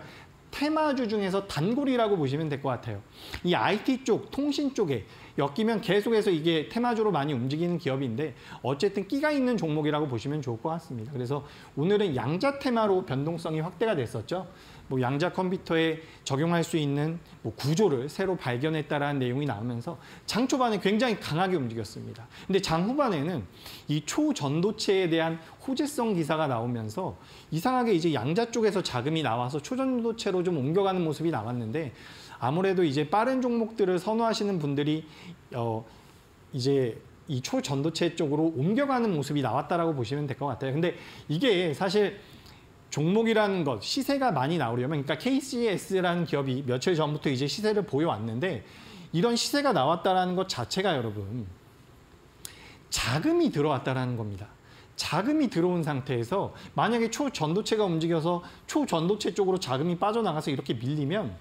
테마주 중에서 단골이라고 보시면 될 것 같아요. 이 IT 쪽, 통신 쪽에 엮이면 계속해서 이게 테마주로 많이 움직이는 기업인데 어쨌든 끼가 있는 종목이라고 보시면 좋을 것 같습니다. 그래서 오늘은 양자 테마로 변동성이 확대가 됐었죠. 뭐 양자 컴퓨터에 적용할 수 있는 뭐 구조를 새로 발견했다라는 내용이 나오면서 장 초반에 굉장히 강하게 움직였습니다. 근데 장 후반에는 이 초전도체에 대한 호재성 기사가 나오면서 이상하게 이제 양자 쪽에서 자금이 나와서 초전도체로 좀 옮겨가는 모습이 나왔는데 아무래도 이제 빠른 종목들을 선호하시는 분들이 이제 이 초전도체 쪽으로 옮겨가는 모습이 나왔다라고 보시면 될 것 같아요. 근데 이게 사실 종목이라는 것, 시세가 많이 나오려면, 그러니까 KCS라는 기업이 며칠 전부터 이제 시세를 보여왔는데 이런 시세가 나왔다라는 것 자체가 여러분 자금이 들어왔다라는 겁니다. 자금이 들어온 상태에서 만약에 초전도체가 움직여서 초전도체 쪽으로 자금이 빠져나가서 이렇게 밀리면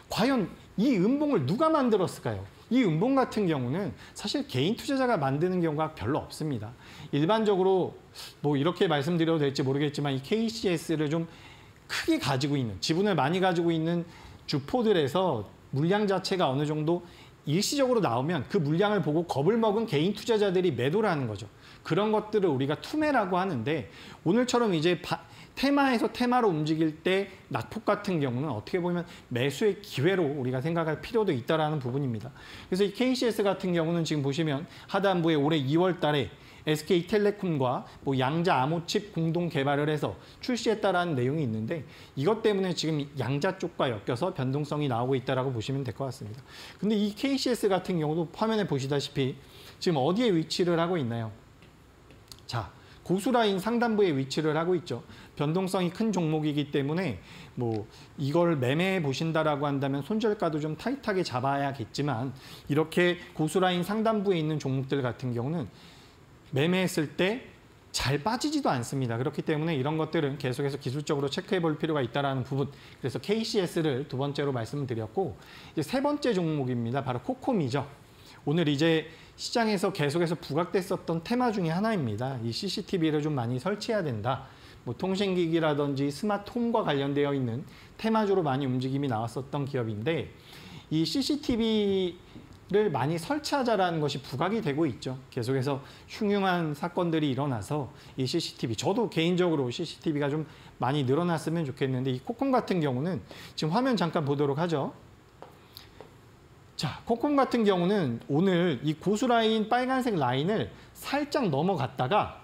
과연 이 음봉을 누가 만들었을까요? 이 음봉 같은 경우는 사실 개인 투자자가 만드는 경우가 별로 없습니다. 일반적으로 뭐 이렇게 말씀드려도 될지 모르겠지만 이 KCS를 좀 크게 가지고 있는, 지분을 많이 가지고 있는 주포들에서 물량 자체가 어느 정도 일시적으로 나오면 그 물량을 보고 겁을 먹은 개인 투자자들이 매도를 하는 거죠. 그런 것들을 우리가 투매라고 하는데, 오늘처럼 이제 테마에서 테마로 움직일 때 낙폭 같은 경우는 어떻게 보면 매수의 기회로 우리가 생각할 필요도 있다라는 부분입니다. 그래서 이 KCS 같은 경우는 지금 보시면 하단부에 올해 2월 달에 SK텔레콤과 뭐 양자 암호칩 공동 개발을 해서 출시했다라는 내용이 있는데, 이것 때문에 지금 양자 쪽과 엮여서 변동성이 나오고 있다라고 보시면 될 것 같습니다. 근데 이 KCS 같은 경우도 화면에 보시다시피 지금 어디에 위치를 하고 있나요? 자, 고수라인 상단부에 위치를 하고 있죠. 변동성이 큰 종목이기 때문에 뭐 이걸 매매해 보신다라고 한다면 손절가도 좀 타이트하게 잡아야겠지만, 이렇게 고수라인 상단부에 있는 종목들 같은 경우는 매매했을 때 잘 빠지지도 않습니다. 그렇기 때문에 이런 것들은 계속해서 기술적으로 체크해 볼 필요가 있다는 부분. 그래서 KCS를 두 번째로 말씀을 드렸고, 이제 세 번째 종목입니다. 바로 코콤이죠. 오늘 이제 시장에서 계속해서 부각됐었던 테마 중에 하나입니다. 이 CCTV를 좀 많이 설치해야 된다. 뭐 통신기기라든지 스마트홈과 관련되어 있는 테마주로 많이 움직임이 나왔었던 기업인데, 이 CCTV를 많이 설치하자라는 것이 부각이 되고 있죠. 계속해서 흉흉한 사건들이 일어나서 이 CCTV, 저도 개인적으로 CCTV가 좀 많이 늘어났으면 좋겠는데, 이 코콤 같은 경우는 지금 화면 잠깐 보도록 하죠. 자, 코콤 같은 경우는 오늘 이 고수라인 빨간색 라인을 살짝 넘어갔다가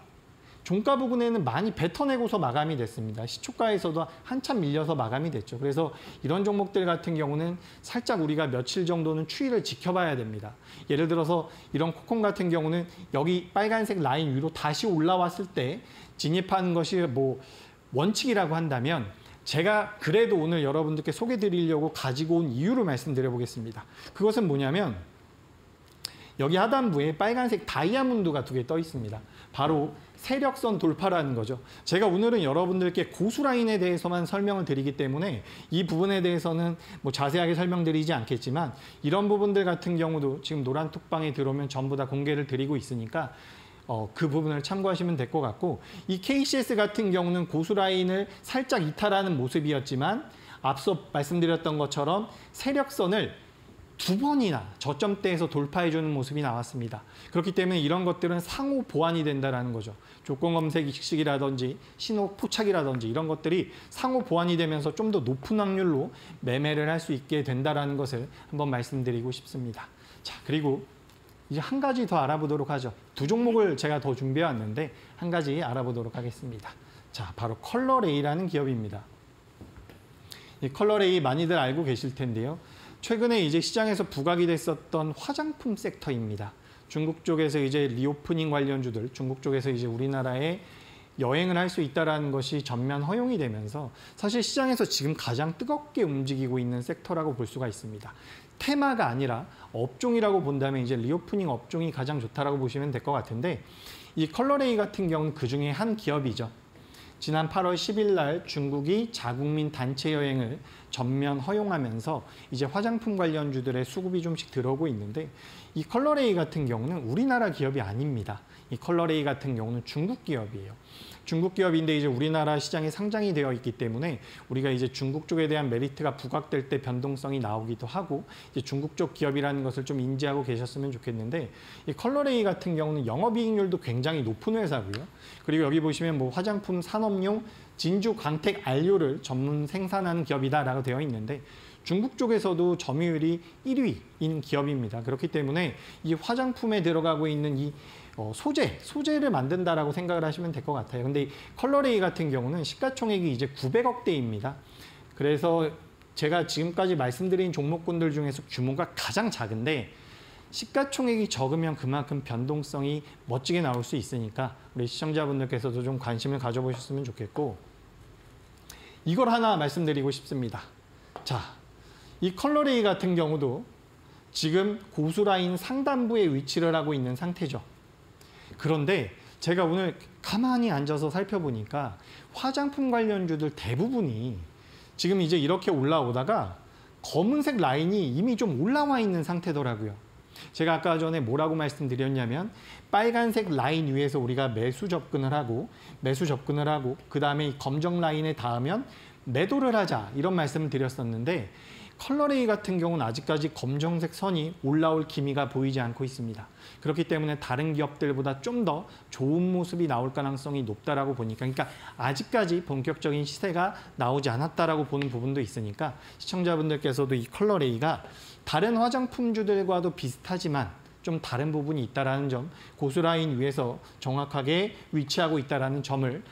종가 부근에는 많이 뱉어내고서 마감이 됐습니다. 시초가에서도 한참 밀려서 마감이 됐죠. 그래서 이런 종목들 같은 경우는 살짝 우리가 며칠 정도는 추이를 지켜봐야 됩니다. 예를 들어서 이런 코콤 같은 경우는 여기 빨간색 라인 위로 다시 올라왔을 때 진입하는 것이 뭐 원칙이라고 한다면, 제가 그래도 오늘 여러분들께 소개드리려고 가지고 온 이유를 말씀드려 보겠습니다. 그것은 뭐냐면, 여기 하단부에 빨간색 다이아몬드가 두 개 떠 있습니다. 바로 세력선 돌파라는 거죠. 제가 오늘은 여러분들께 고수라인에 대해서만 설명을 드리기 때문에 이 부분에 대해서는 뭐 자세하게 설명드리지 않겠지만, 이런 부분들 같은 경우도 지금 노란 톡방에 들어오면 전부 다 공개를 드리고 있으니까 그 부분을 참고하시면 될 것 같고, 이 KCS 같은 경우는 고수라인을 살짝 이탈하는 모습이었지만, 앞서 말씀드렸던 것처럼 세력선을 두 번이나 저점대에서 돌파해주는 모습이 나왔습니다. 그렇기 때문에 이런 것들은 상호 보완이 된다는 거죠. 조건 검색 익식이라든지 신호 포착이라든지 이런 것들이 상호 보완이 되면서 좀 더 높은 확률로 매매를 할 수 있게 된다는 것을 한번 말씀드리고 싶습니다. 자, 그리고 이제 한 가지 더 알아보도록 하죠. 두 종목을 제가 더 준비해 왔는데 한 가지 알아보도록 하겠습니다. 자, 바로 컬러레이라는 기업입니다. 이 컬러레이 많이들 알고 계실 텐데요. 최근에 이제 시장에서 부각이 됐었던 화장품 섹터입니다. 중국 쪽에서 이제 리오프닝 관련주들, 중국 쪽에서 이제 우리나라에 여행을 할 수 있다는 것이 전면 허용이 되면서 사실 시장에서 지금 가장 뜨겁게 움직이고 있는 섹터라고 볼 수가 있습니다. 테마가 아니라 업종이라고 본다면 이제 리오프닝 업종이 가장 좋다라고 보시면 될 것 같은데, 이 컬러레이 같은 경우는 그 중에 한 기업이죠. 지난 8월 10일 날 중국이 자국민 단체 여행을 전면 허용하면서 이제 화장품 관련주들의 수급이 좀씩 들어오고 있는데, 이 컬러레이 같은 경우는 우리나라 기업이 아닙니다. 이 컬러레이 같은 경우는 중국 기업이에요. 중국 기업인데 이제 우리나라 시장에 상장이 되어 있기 때문에 우리가 이제 중국 쪽에 대한 메리트가 부각될 때 변동성이 나오기도 하고, 이제 중국 쪽 기업이라는 것을 좀 인지하고 계셨으면 좋겠는데, 이 컬러레이 같은 경우는 영업이익률도 굉장히 높은 회사고요. 그리고 여기 보시면 뭐 화장품 산업용 진주 광택 안료를 전문 생산하는 기업이다라고 되어 있는데, 중국 쪽에서도 점유율이 1위인 기업입니다. 그렇기 때문에 이 화장품에 들어가고 있는 이 소재를 만든다라고 생각을 하시면 될 것 같아요. 근데 이 컬러레이 같은 경우는 시가총액이 이제 900억대입니다. 그래서 제가 지금까지 말씀드린 종목군들 중에서 규모가 가장 작은데, 시가총액이 적으면 그만큼 변동성이 멋지게 나올 수 있으니까 우리 시청자분들께서도 좀 관심을 가져보셨으면 좋겠고, 이걸 하나 말씀드리고 싶습니다. 자, 이 컬러레이 같은 경우도 지금 고수라인 상단부에 위치를 하고 있는 상태죠. 그런데 제가 오늘 가만히 앉아서 살펴보니까 화장품 관련주들 대부분이 지금 이제 이렇게 올라오다가 검은색 라인이 이미 좀 올라와 있는 상태더라고요. 제가 아까 전에 뭐라고 말씀드렸냐면 빨간색 라인 위에서 우리가 매수 접근을 하고 그다음에 이 검정 라인에 닿으면 매도를 하자 이런 말씀을 드렸었는데 컬러레이 같은 경우는 아직까지 검정색 선이 올라올 기미가 보이지 않고 있습니다. 그렇기 때문에 다른 기업들보다 좀 더 좋은 모습이 나올 가능성이 높다라고 보니까 그러니까 아직까지 본격적인 시세가 나오지 않았다라고 보는 부분도 있으니까 시청자분들께서도 이 컬러레이가 다른 화장품주들과도 비슷하지만 좀 다른 부분이 있다는 점, 고수라인 위에서 정확하게 위치하고 있다는 점을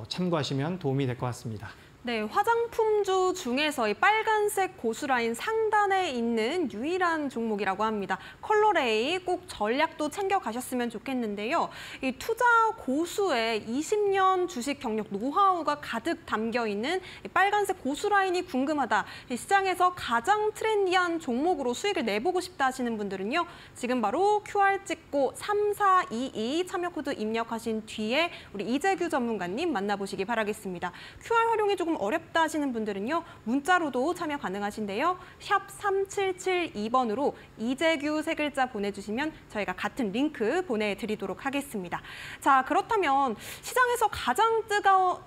참고하시면 도움이 될 것 같습니다. 네, 화장품주 중에서 이 빨간색 고수라인 상단에 있는 유일한 종목이라고 합니다. 컬러레이 꼭 전략도 챙겨가셨으면 좋겠는데요. 이 투자 고수의 20년 주식 경력 노하우가 가득 담겨있는 이 빨간색 고수라인이 궁금하다. 이 시장에서 가장 트렌디한 종목으로 수익을 내보고 싶다 하시는 분들은요. 지금 바로 QR 찍고 3422 참여 코드 입력하신 뒤에 우리 이재규 전문가님 만나보시기 바라겠습니다. QR 활용이 조금 어렵다 하시는 분들은요. 문자로도 참여 가능하신데요. 샵 3772번으로 이재규 세 글자 보내주시면 저희가 같은 링크 보내드리도록 하겠습니다. 자, 그렇다면 시장에서 가장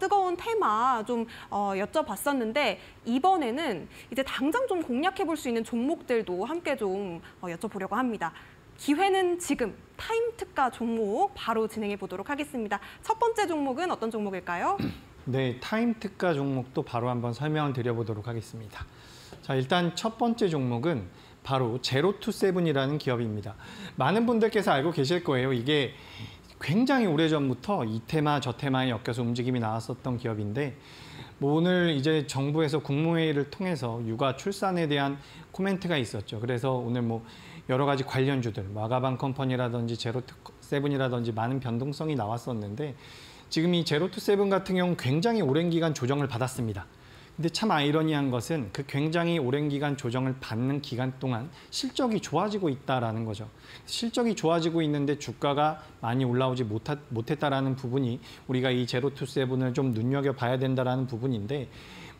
뜨거운 테마 좀 여쭤봤었는데 이번에는 이제 당장 좀 공략해볼 수 있는 종목들도 함께 좀 여쭤보려고 합니다. 기회는 지금 타임 특가 종목 바로 진행해 보도록 하겠습니다. 첫 번째 종목은 어떤 종목일까요? 네, 타임 특가 종목도 바로 한번 설명을 드려보도록 하겠습니다. 자, 일단 첫 번째 종목은 바로 제로투세븐이라는 기업입니다. 많은 분들께서 알고 계실 거예요. 이게 굉장히 오래전부터 이 테마 저 테마에 엮여서 움직임이 나왔었던 기업인데 오늘 이제 정부에서 국무회의를 통해서 육아 출산에 대한 코멘트가 있었죠. 그래서 오늘 여러 가지 관련주들, 와가방 컴퍼니라든지 제로투세븐이라든지 많은 변동성이 나왔었는데 지금 이 제로투세븐 같은 경우는 굉장히 오랜 기간 조정을 받았습니다. 근데 참 아이러니한 것은 그 굉장히 오랜 기간 조정을 받는 기간 동안 실적이 좋아지고 있다는 거죠. 실적이 좋아지고 있는데 주가가 많이 올라오지 못했다라는 부분이 우리가 이 제로투세븐을 좀 눈여겨봐야 된다는 부분인데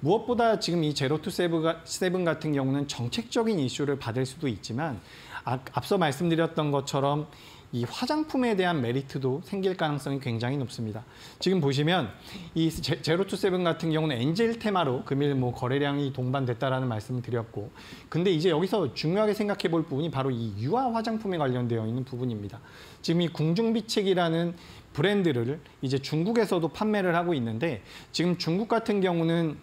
무엇보다 지금 이 제로투세븐 같은 경우는 정책적인 이슈를 받을 수도 있지만 앞서 말씀드렸던 것처럼 이 화장품에 대한 메리트도 생길 가능성이 굉장히 높습니다. 지금 보시면 이 제로투세븐 같은 경우는 엔젤 테마로 금일 거래량이 동반됐다라는 말씀을 드렸고, 근데 이제 여기서 중요하게 생각해 볼 부분이 바로 이 유아 화장품에 관련되어 있는 부분입니다. 지금 이 궁중비책이라는 브랜드를 이제 중국에서도 판매를 하고 있는데 지금 중국 같은 경우는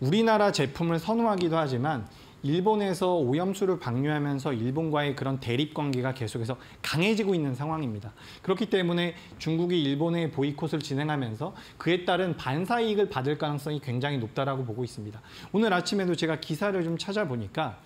우리나라 제품을 선호하기도 하지만 일본에서 오염수를 방류하면서 일본과의 그런 대립 관계가 계속해서 강해지고 있는 상황입니다. 그렇기 때문에 중국이 일본의 보이콧을 진행하면서 그에 따른 반사이익을 받을 가능성이 굉장히 높다라고 보고 있습니다. 오늘 아침에도 제가 기사를 좀 찾아보니까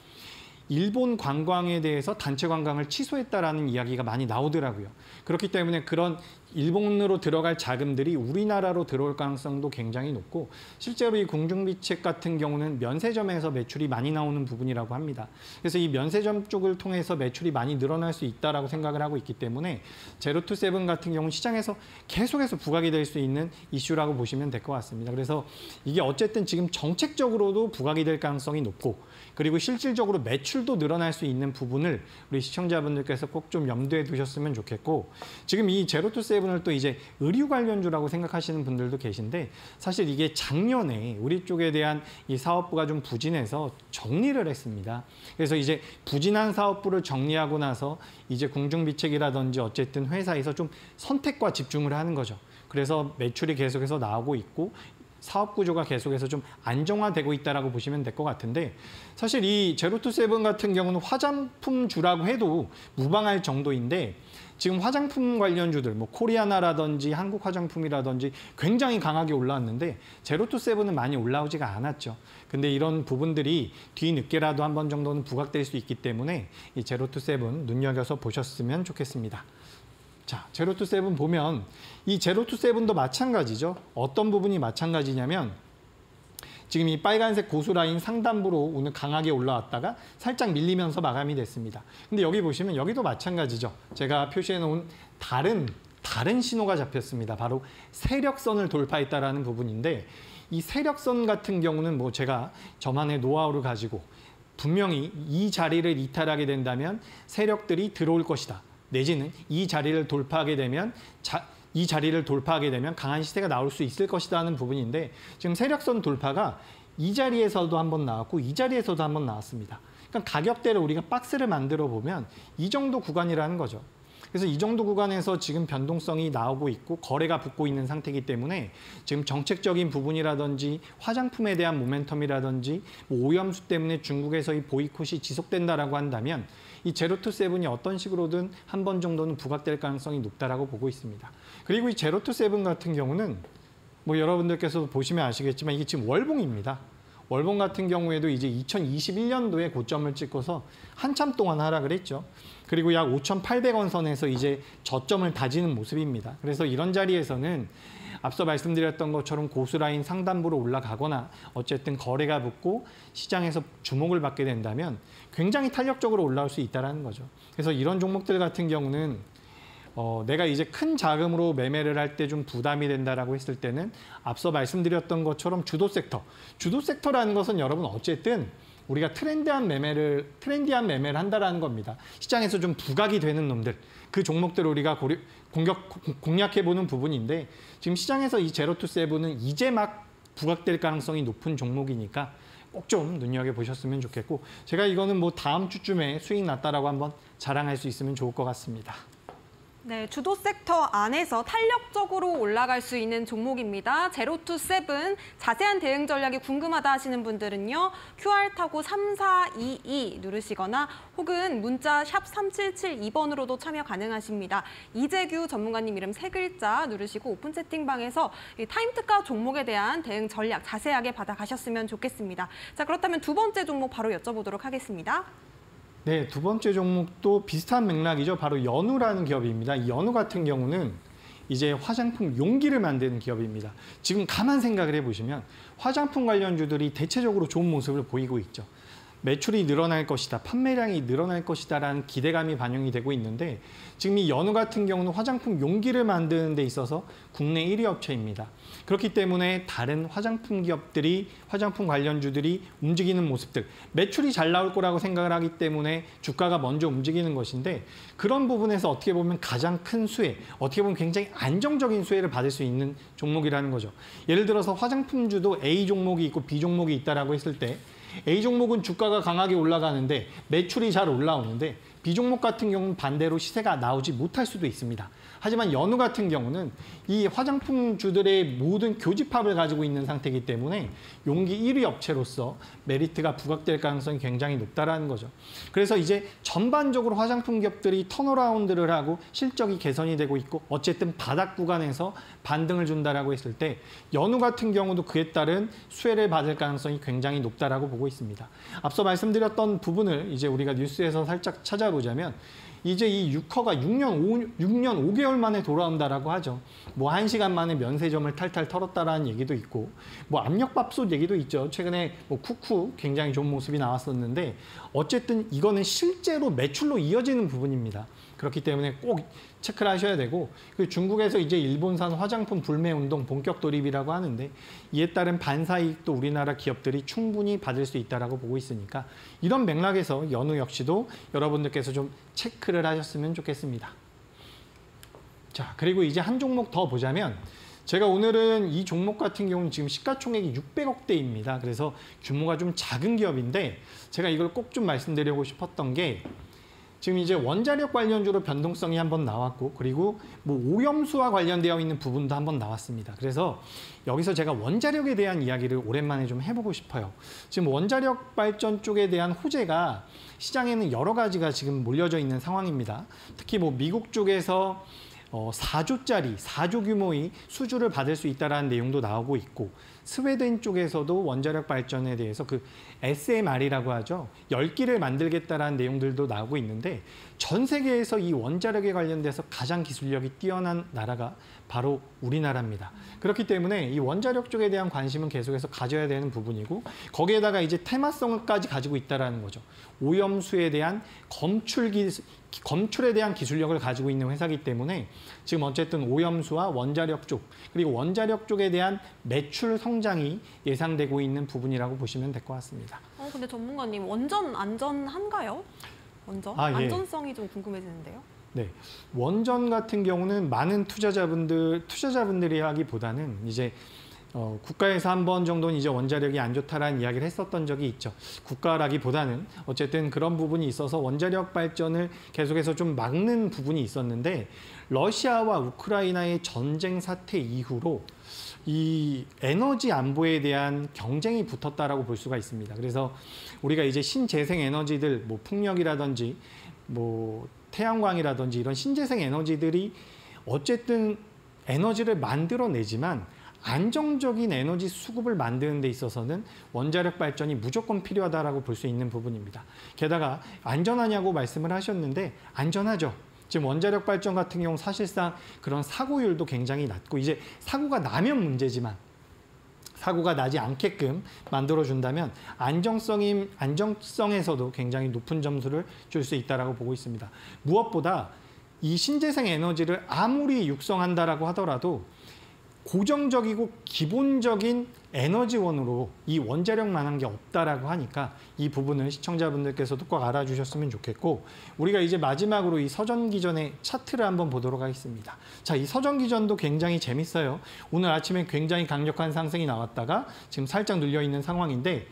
일본 관광에 대해서 단체 관광을 취소했다라는 이야기가 많이 나오더라고요. 그렇기 때문에 그런 일본으로 들어갈 자금들이 우리나라로 들어올 가능성도 굉장히 높고 실제로 이 궁중비책 같은 경우는 면세점에서 매출이 많이 나오는 부분이라고 합니다. 그래서 이 면세점 쪽을 통해서 매출이 많이 늘어날 수 있다라고 생각을 하고 있기 때문에 제로투세븐 같은 경우는 시장에서 계속해서 부각이 될 수 있는 이슈라고 보시면 될 것 같습니다. 그래서 이게 어쨌든 지금 정책적으로도 부각이 될 가능성이 높고 그리고 실질적으로 매출도 늘어날 수 있는 부분을 우리 시청자분들께서 꼭 좀 염두에 두셨으면 좋겠고 지금 이 제로투세븐을 또 이제 의류 관련주라고 생각하시는 분들도 계신데 사실 이게 작년에 우리 쪽에 대한 이 사업부가 좀 부진해서 정리를 했습니다. 그래서 이제 부진한 사업부를 정리하고 나서 이제 궁중비책이라든지 어쨌든 회사에서 좀 선택과 집중을 하는 거죠. 그래서 매출이 계속해서 나오고 있고 사업 구조가 계속해서 좀 안정화되고 있다라고 보시면 될 것 같은데 사실 이 제로투세븐 같은 경우는 화장품주라고 해도 무방할 정도인데 지금 화장품 관련주들 코리아나라든지 한국 화장품이라든지 굉장히 강하게 올라왔는데 제로투세븐은 많이 올라오지가 않았죠. 근데 이런 부분들이 뒤늦게라도 한 번 정도는 부각될 수 있기 때문에 이 제로투세븐 눈여겨서 보셨으면 좋겠습니다. 자, 제로투세븐 보면 이 제로투세븐도 마찬가지죠. 어떤 부분이 마찬가지냐면 지금 이 빨간색 고수라인 상단부로 오늘 강하게 올라왔다가 살짝 밀리면서 마감이 됐습니다. 근데 여기 보시면 여기도 마찬가지죠. 제가 표시해 놓은 다른 신호가 잡혔습니다. 바로 세력선을 돌파했다라는 부분인데 이 세력선 같은 경우는 제가 저만의 노하우를 가지고 분명히 이 자리를 이탈하게 된다면 세력들이 들어올 것이다. 내지는 이 자리를 돌파하게 되면 강한 시세가 나올 수 있을 것이다 하는 부분인데 지금 세력선 돌파가 이 자리에서도 한번 나왔고 이 자리에서도 한번 나왔습니다. 그러니까 가격대를 우리가 박스를 만들어 보면 이 정도 구간이라는 거죠. 그래서 이 정도 구간에서 지금 변동성이 나오고 있고 거래가 붙고 있는 상태이기 때문에 지금 정책적인 부분이라든지 화장품에 대한 모멘텀이라든지 오염수 때문에 중국에서의 보이콧이 지속된다라고 한다면 이 제로투세븐이 어떤 식으로든 한 번 정도는 부각될 가능성이 높다라고 보고 있습니다. 그리고 이 제로투세븐 같은 경우는 뭐 여러분들께서도 보시면 아시겠지만 이게 지금 월봉입니다. 월봉 같은 경우에도 이제 2021년도에 고점을 찍고서 한참 동안 하락을 했죠. 그리고 약 5,800원 선에서 이제 저점을 다지는 모습입니다. 그래서 이런 자리에서는 앞서 말씀드렸던 것처럼 고수라인 상단부로 올라가거나 어쨌든 거래가 붙고 시장에서 주목을 받게 된다면 굉장히 탄력적으로 올라올 수 있다는 거죠. 그래서 이런 종목들 같은 경우는 내가 이제 큰 자금으로 매매를 할 때 좀 부담이 된다라고 했을 때는 앞서 말씀드렸던 것처럼 주도 섹터라는 것은 여러분 어쨌든 우리가 트렌디한 매매를 한다라는 겁니다. 시장에서 좀 부각이 되는 놈들, 그 종목들을 우리가 공략해보는 부분인데 지금 시장에서 이 제로투세븐은 이제 막 부각될 가능성이 높은 종목이니까 꼭 좀 눈여겨보셨으면 좋겠고 제가 이거는 뭐 다음 주쯤에 수익 났다라고 한번 자랑할 수 있으면 좋을 것 같습니다. 네, 주도 섹터 안에서 탄력적으로 올라갈 수 있는 종목입니다. 제로투세븐 자세한 대응 전략이 궁금하다 하시는 분들은요. QR 타고 3422 누르시거나 혹은 문자 샵 3772번으로도 참여 가능하십니다. 이재규 전문가님 이름 3글자 누르시고 오픈 채팅방에서 이 타임특가 종목에 대한 대응 전략 자세하게 받아가셨으면 좋겠습니다. 자, 그렇다면 두 번째 종목 바로 여쭤보도록 하겠습니다. 네, 두 번째 종목도 비슷한 맥락이죠. 바로 연우라는 기업입니다. 이 연우 같은 경우는 이제 화장품 용기를 만드는 기업입니다. 지금 가만 생각을 해보시면 화장품 관련주들이 대체적으로 좋은 모습을 보이고 있죠. 매출이 늘어날 것이다, 판매량이 늘어날 것이다라는 기대감이 반영이 되고 있는데 지금 이 연우 같은 경우는 화장품 용기를 만드는 데 있어서 국내 1위 업체입니다. 그렇기 때문에 다른 화장품 기업들이, 화장품 관련주들이 움직이는 모습들, 매출이 잘 나올 거라고 생각을 하기 때문에 주가가 먼저 움직이는 것인데 그런 부분에서 어떻게 보면 가장 큰 수혜, 어떻게 보면 굉장히 안정적인 수혜를 받을 수 있는 종목이라는 거죠. 예를 들어서 화장품주도 A 종목이 있고 B 종목이 있다라고 했을 때 A 종목은 주가가 강하게 올라가는데 매출이 잘 올라오는데 B 종목 같은 경우는 반대로 시세가 나오지 못할 수도 있습니다. 하지만 연우 같은 경우는 이 화장품주들의 모든 교집합을 가지고 있는 상태이기 때문에 용기 1위 업체로서 메리트가 부각될 가능성이 굉장히 높다라는 거죠. 그래서 이제 전반적으로 화장품 기업들이 턴어라운드를 하고 실적이 개선이 되고 있고 어쨌든 바닥 구간에서 반등을 준다라고 했을 때 연우 같은 경우도 그에 따른 수혜를 받을 가능성이 굉장히 높다라고 보고 있습니다. 앞서 말씀드렸던 부분을 이제 우리가 뉴스에서 살짝 찾아보자면 이제 이 유커가 6년 5개월 만에 돌아온다라고 하죠. 뭐 1시간 만에 면세점을 탈탈 털었다라는 얘기도 있고 뭐 압력밥솥 얘기도 있죠. 최근에 뭐 쿠쿠 굉장히 좋은 모습이 나왔었는데 어쨌든 이거는 실제로 매출로 이어지는 부분입니다. 그렇기 때문에 꼭 체크를 하셔야 되고 그 중국에서 이제 일본산 화장품 불매 운동 본격 돌입이라고 하는데 이에 따른 반사이익도 우리나라 기업들이 충분히 받을 수 있다라고 보고 있으니까 이런 맥락에서 연우 역시도 여러분들께서 좀 체크를 하셨으면 좋겠습니다. 자, 그리고 이제 한 종목 더 보자면 제가 오늘은 이 종목 같은 경우는 지금 시가총액이 600억대입니다. 그래서 규모가 좀 작은 기업인데 제가 이걸 꼭 좀 말씀드리고 싶었던 게 지금 이제 원자력 관련주로 변동성이 한번 나왔고 그리고 뭐 오염수와 관련되어 있는 부분도 한번 나왔습니다. 그래서 여기서 제가 원자력에 대한 이야기를 오랜만에 좀 해보고 싶어요. 지금 원자력 발전 쪽에 대한 호재가 시장에는 여러 가지가 지금 몰려져 있는 상황입니다. 특히 뭐 미국 쪽에서 4조 규모의 수주를 받을 수 있다는 내용도 나오고 있고 스웨덴 쪽에서도 원자력 발전에 대해서 그 SMR이라고 하죠. 열기를 만들겠다라는 내용들도 나오고 있는데 전 세계에서 이 원자력에 관련돼서 가장 기술력이 뛰어난 나라가 바로 우리나라입니다. 그렇기 때문에 이 원자력 쪽에 대한 관심은 계속해서 가져야 되는 부분이고 거기에다가 이제 테마성까지 가지고 있다는 거죠. 오염수에 대한 검출에 대한 기술력을 가지고 있는 회사이기 때문에 지금 어쨌든 오염수와 원자력 쪽 그리고 원자력 쪽에 대한 매출 성장이 예상되고 있는 부분이라고 보시면 될 것 같습니다. 근데 전문가님 원전 안전한가요? 원전? 예. 안전성이 좀 궁금해지는데요. 네, 원전 같은 경우는 많은 투자자분들이 하기보다는 이제 국가에서 한 번 정도는 이제 원자력이 안 좋다라는 이야기를 했었던 적이 있죠. 국가라기보다는 어쨌든 그런 부분이 있어서 원자력 발전을 계속해서 좀 막는 부분이 있었는데 러시아와 우크라이나의 전쟁 사태 이후로 이 에너지 안보에 대한 경쟁이 붙었다라고 볼 수가 있습니다. 그래서 우리가 이제 신재생 에너지들, 뭐 풍력이라든지 뭐 태양광이라든지 이런 신재생 에너지들이 어쨌든 에너지를 만들어내지만 안정적인 에너지 수급을 만드는 데 있어서는 원자력 발전이 무조건 필요하다라고 볼 수 있는 부분입니다. 게다가 안전하냐고 말씀을 하셨는데 안전하죠. 지금 원자력 발전 같은 경우 사실상 그런 사고율도 굉장히 낮고 이제 사고가 나면 문제지만 사고가 나지 않게끔 만들어준다면 안정성에서도 굉장히 높은 점수를 줄 수 있다고 보고 있습니다. 무엇보다 이 신재생 에너지를 아무리 육성한다라고 하더라도 고정적이고 기본적인 에너지원으로 이 원자력만한 게 없다라고 하니까 이 부분을 시청자분들께서도 꼭 알아주셨으면 좋겠고 우리가 이제 마지막으로 이 서전기전의 차트를 한번 보도록 하겠습니다. 자, 이 서전기전도 굉장히 재밌어요. 오늘 아침에 굉장히 강력한 상승이 나왔다가 지금 살짝 눌려 있는 상황인데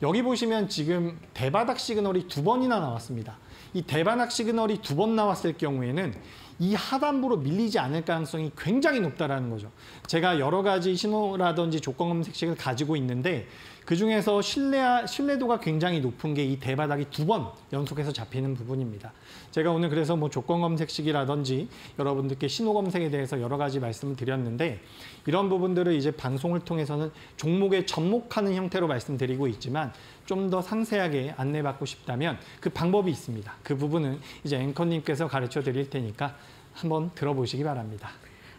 여기 보시면 지금 대바닥 시그널이 2번이나 나왔습니다. 이 대바닥 시그널이 2번 나왔을 경우에는 이 하단부로 밀리지 않을 가능성이 굉장히 높다라는 거죠. 제가 여러 가지 신호라든지 조건 검색식을 가지고 있는데 그중에서 신뢰도가 굉장히 높은 게 이 대바닥이 2번 연속해서 잡히는 부분입니다. 제가 오늘 그래서 뭐 조건 검색식이라든지 여러분들께 신호 검색에 대해서 여러 가지 말씀을 드렸는데 이런 부분들을 이제 방송을 통해서는 종목에 접목하는 형태로 말씀드리고 있지만 좀 더 상세하게 안내받고 싶다면 그 방법이 있습니다. 그 부분은 이제 앵커님께서 가르쳐 드릴 테니까 한번 들어보시기 바랍니다.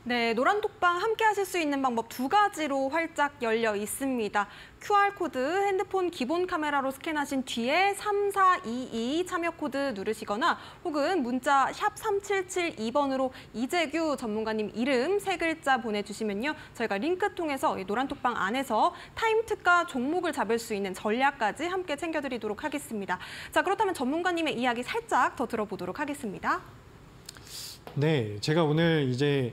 네, 노란톡방 함께 하실 수 있는 방법 2가지로 활짝 열려 있습니다. QR코드 핸드폰 기본 카메라로 스캔하신 뒤에 3422 참여 코드 누르시거나 혹은 문자 샵 3772번으로 이재규 전문가님 이름 3글자 보내주시면요. 저희가 링크 통해서 노란톡방 안에서 타임 특가 종목을 잡을 수 있는 전략까지 함께 챙겨드리도록 하겠습니다. 자, 그렇다면 전문가님의 이야기 살짝 더 들어보도록 하겠습니다. 네, 제가 오늘 이제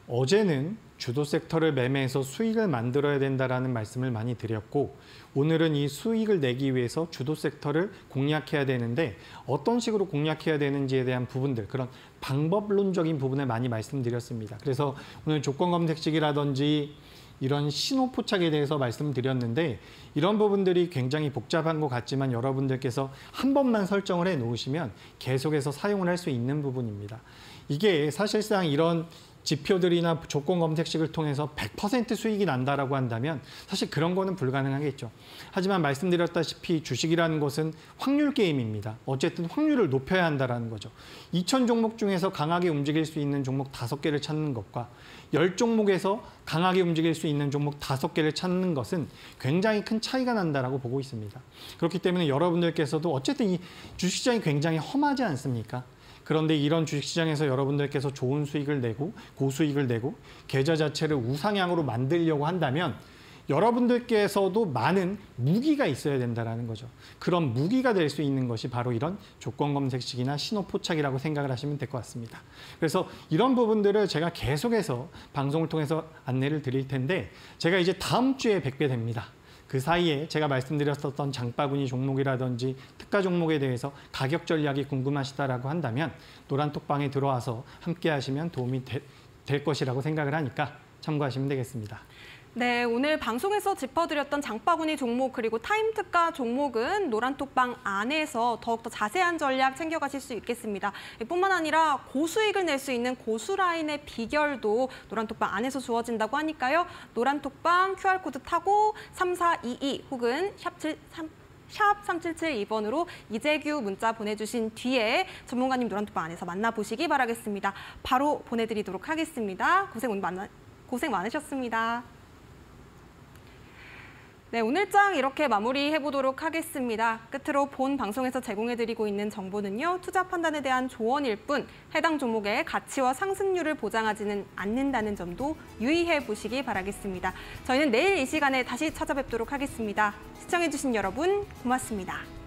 어제는 주도 섹터를 매매해서 수익을 만들어야 된다라는 말씀을 많이 드렸고 오늘은 이 수익을 내기 위해서 주도 섹터를 공략해야 되는데 어떤 식으로 공략해야 되는지에 대한 부분들 그런 방법론적인 부분을 많이 말씀드렸습니다. 그래서 오늘 조건 검색식이라든지 이런 신호 포착에 대해서 말씀드렸는데 이런 부분들이 굉장히 복잡한 것 같지만 여러분들께서 한 번만 설정을 해 놓으시면 계속해서 사용을 할 수 있는 부분입니다. 이게 사실상 이런 지표들이나 조건 검색식을 통해서 100% 수익이 난다라고 한다면 사실 그런 거는 불가능하겠죠. 하지만 말씀드렸다시피 주식이라는 것은 확률 게임입니다. 어쨌든 확률을 높여야 한다는 거죠. 2,000 종목 중에서 강하게 움직일 수 있는 종목 5개를 찾는 것과 10종목에서 강하게 움직일 수 있는 종목 5개를 찾는 것은 굉장히 큰 차이가 난다라고 보고 있습니다. 그렇기 때문에 여러분들께서도 어쨌든 이 주식시장이 굉장히 험하지 않습니까? 그런데 이런 주식시장에서 여러분들께서 좋은 수익을 내고 고수익을 내고 계좌 자체를 우상향으로 만들려고 한다면 여러분들께서도 많은 무기가 있어야 된다는 거죠. 그런 무기가 될 수 있는 것이 바로 이런 조건 검색식이나 신호 포착이라고 생각을 하시면 될 것 같습니다. 그래서 이런 부분들을 제가 계속해서 방송을 통해서 안내를 드릴 텐데 제가 이제 다음 주에 뵙게 됩니다. 그 사이에 제가 말씀드렸었던 장바구니 종목이라든지 특가 종목에 대해서 가격 전략이 궁금하시다라고 한다면 노란톡방에 들어와서 함께 하시면 도움이 될 것이라고 생각을 하니까 참고하시면 되겠습니다. 네, 오늘 방송에서 짚어드렸던 장바구니 종목 그리고 타임 특가 종목은 노란톡방 안에서 더욱더 자세한 전략 챙겨가실 수 있겠습니다. 뿐만 아니라 고수익을 낼 수 있는 고수라인의 비결도 노란톡방 안에서 주어진다고 하니까요. 노란톡방 QR코드 타고 3422 혹은 샵 3772번으로 이재규 문자 보내주신 뒤에 전문가님 노란톡방 안에서 만나보시기 바라겠습니다. 바로 보내드리도록 하겠습니다. 고생 많으셨습니다. 네, 오늘 장 이렇게 마무리해 보도록 하겠습니다. 끝으로 본 방송에서 제공해드리고 있는 정보는요, 투자 판단에 대한 조언일 뿐 해당 종목의 가치와 상승률을 보장하지는 않는다는 점도 유의해 보시기 바라겠습니다. 저희는 내일 이 시간에 다시 찾아뵙도록 하겠습니다. 시청해주신 여러분 고맙습니다.